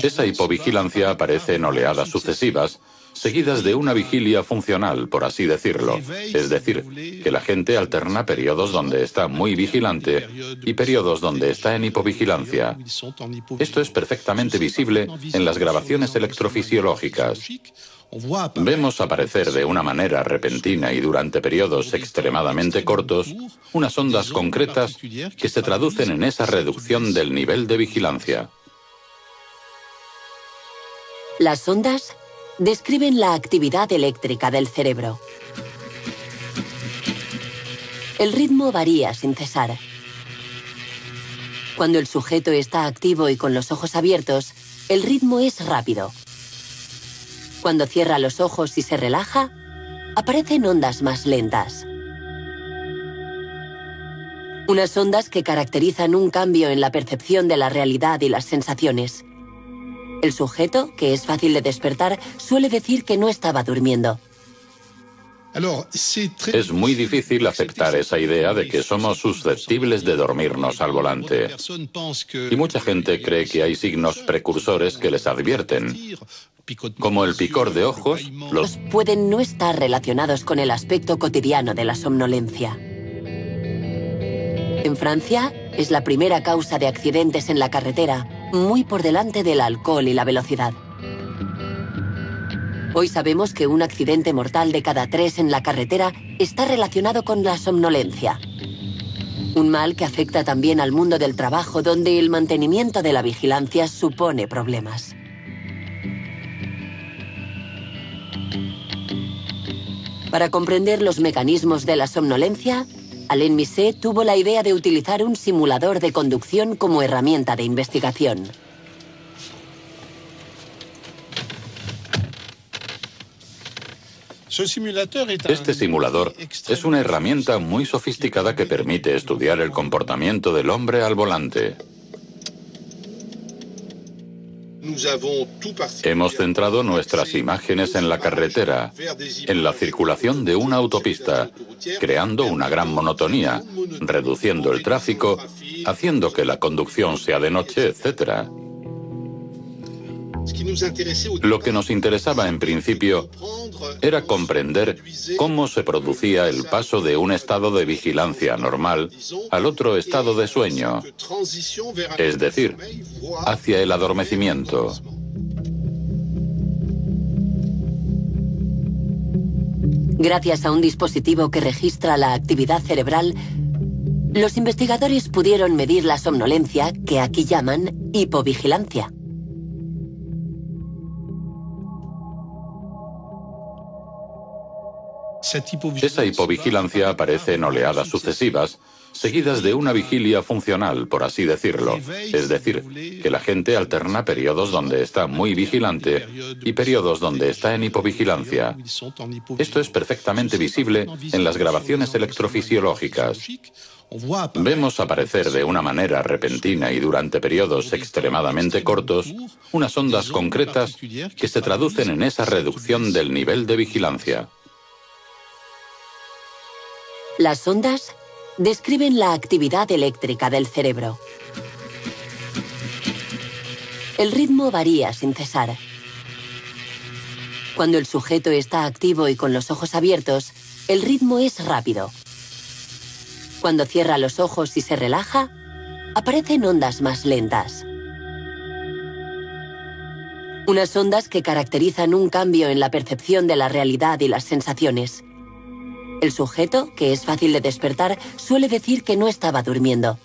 E: Esa hipovigilancia aparece en oleadas sucesivas, seguidas de una vigilia funcional, por así decirlo. Es decir, que la gente alterna periodos donde está muy vigilante y periodos donde está en hipovigilancia. Esto es perfectamente visible en las grabaciones electrofisiológicas. Vemos aparecer de una manera repentina y durante periodos extremadamente cortos unas ondas concretas que se traducen en esa reducción del nivel de vigilancia.
A: Las ondas describen la actividad eléctrica del cerebro. El ritmo varía sin cesar. Cuando el sujeto está activo y con los ojos abiertos, el ritmo es rápido. Cuando cierra los ojos y se relaja, aparecen ondas más lentas. Unas ondas que caracterizan un cambio en la percepción de la realidad y las sensaciones. El sujeto, que es fácil de despertar, suele decir que no estaba durmiendo.
E: Es muy difícil aceptar esa idea de que somos susceptibles de dormirnos al volante. Y mucha gente cree que hay signos precursores que les advierten. Como el picor de ojos,
A: Los pueden no estar relacionados con el aspecto cotidiano de la somnolencia. En Francia, es la primera causa de accidentes en la carretera, muy por delante del alcohol y la velocidad. Hoy sabemos que un accidente mortal de cada 3 en la carretera está relacionado con la somnolencia. Un mal que afecta también al mundo del trabajo, donde el mantenimiento de la vigilancia supone problemas. Para comprender los mecanismos de la somnolencia, Alain Misset tuvo la idea de utilizar un simulador de conducción como herramienta de investigación.
E: este simulador es una herramienta muy sofisticada que permite estudiar el comportamiento del hombre al volante. Hemos centrado nuestras imágenes en la carretera, en la circulación de una autopista, creando una gran monotonía, reduciendo el tráfico, haciendo que la conducción sea de noche, etc. Lo que nos interesaba en principio era comprender cómo se producía el paso de un estado de vigilancia normal al otro estado de sueño, es decir, hacia el adormecimiento.
A: Gracias a un dispositivo que registra la actividad cerebral, los investigadores pudieron medir la somnolencia, que aquí llaman hipovigilancia.
E: Esa hipovigilancia aparece en oleadas sucesivas, seguidas de una vigilia funcional, por así decirlo. Es decir, que la gente alterna periodos donde está muy vigilante y periodos donde está en hipovigilancia. Esto es perfectamente visible en las grabaciones electrofisiológicas. Vemos aparecer de una manera repentina y durante periodos extremadamente cortos unas ondas concretas que se traducen en esa reducción del nivel de vigilancia.
A: Las ondas describen la actividad eléctrica del cerebro. El ritmo varía sin cesar. Cuando el sujeto está activo y con los ojos abiertos, el ritmo es rápido. Cuando cierra los ojos y se relaja, aparecen ondas más lentas. Unas ondas que caracterizan un cambio en la percepción de la realidad y las sensaciones. El sujeto, que es fácil de despertar, suele decir que no estaba durmiendo.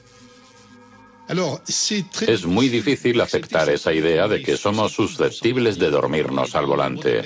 E: Es muy difícil aceptar esa idea de que somos susceptibles de dormirnos al volante.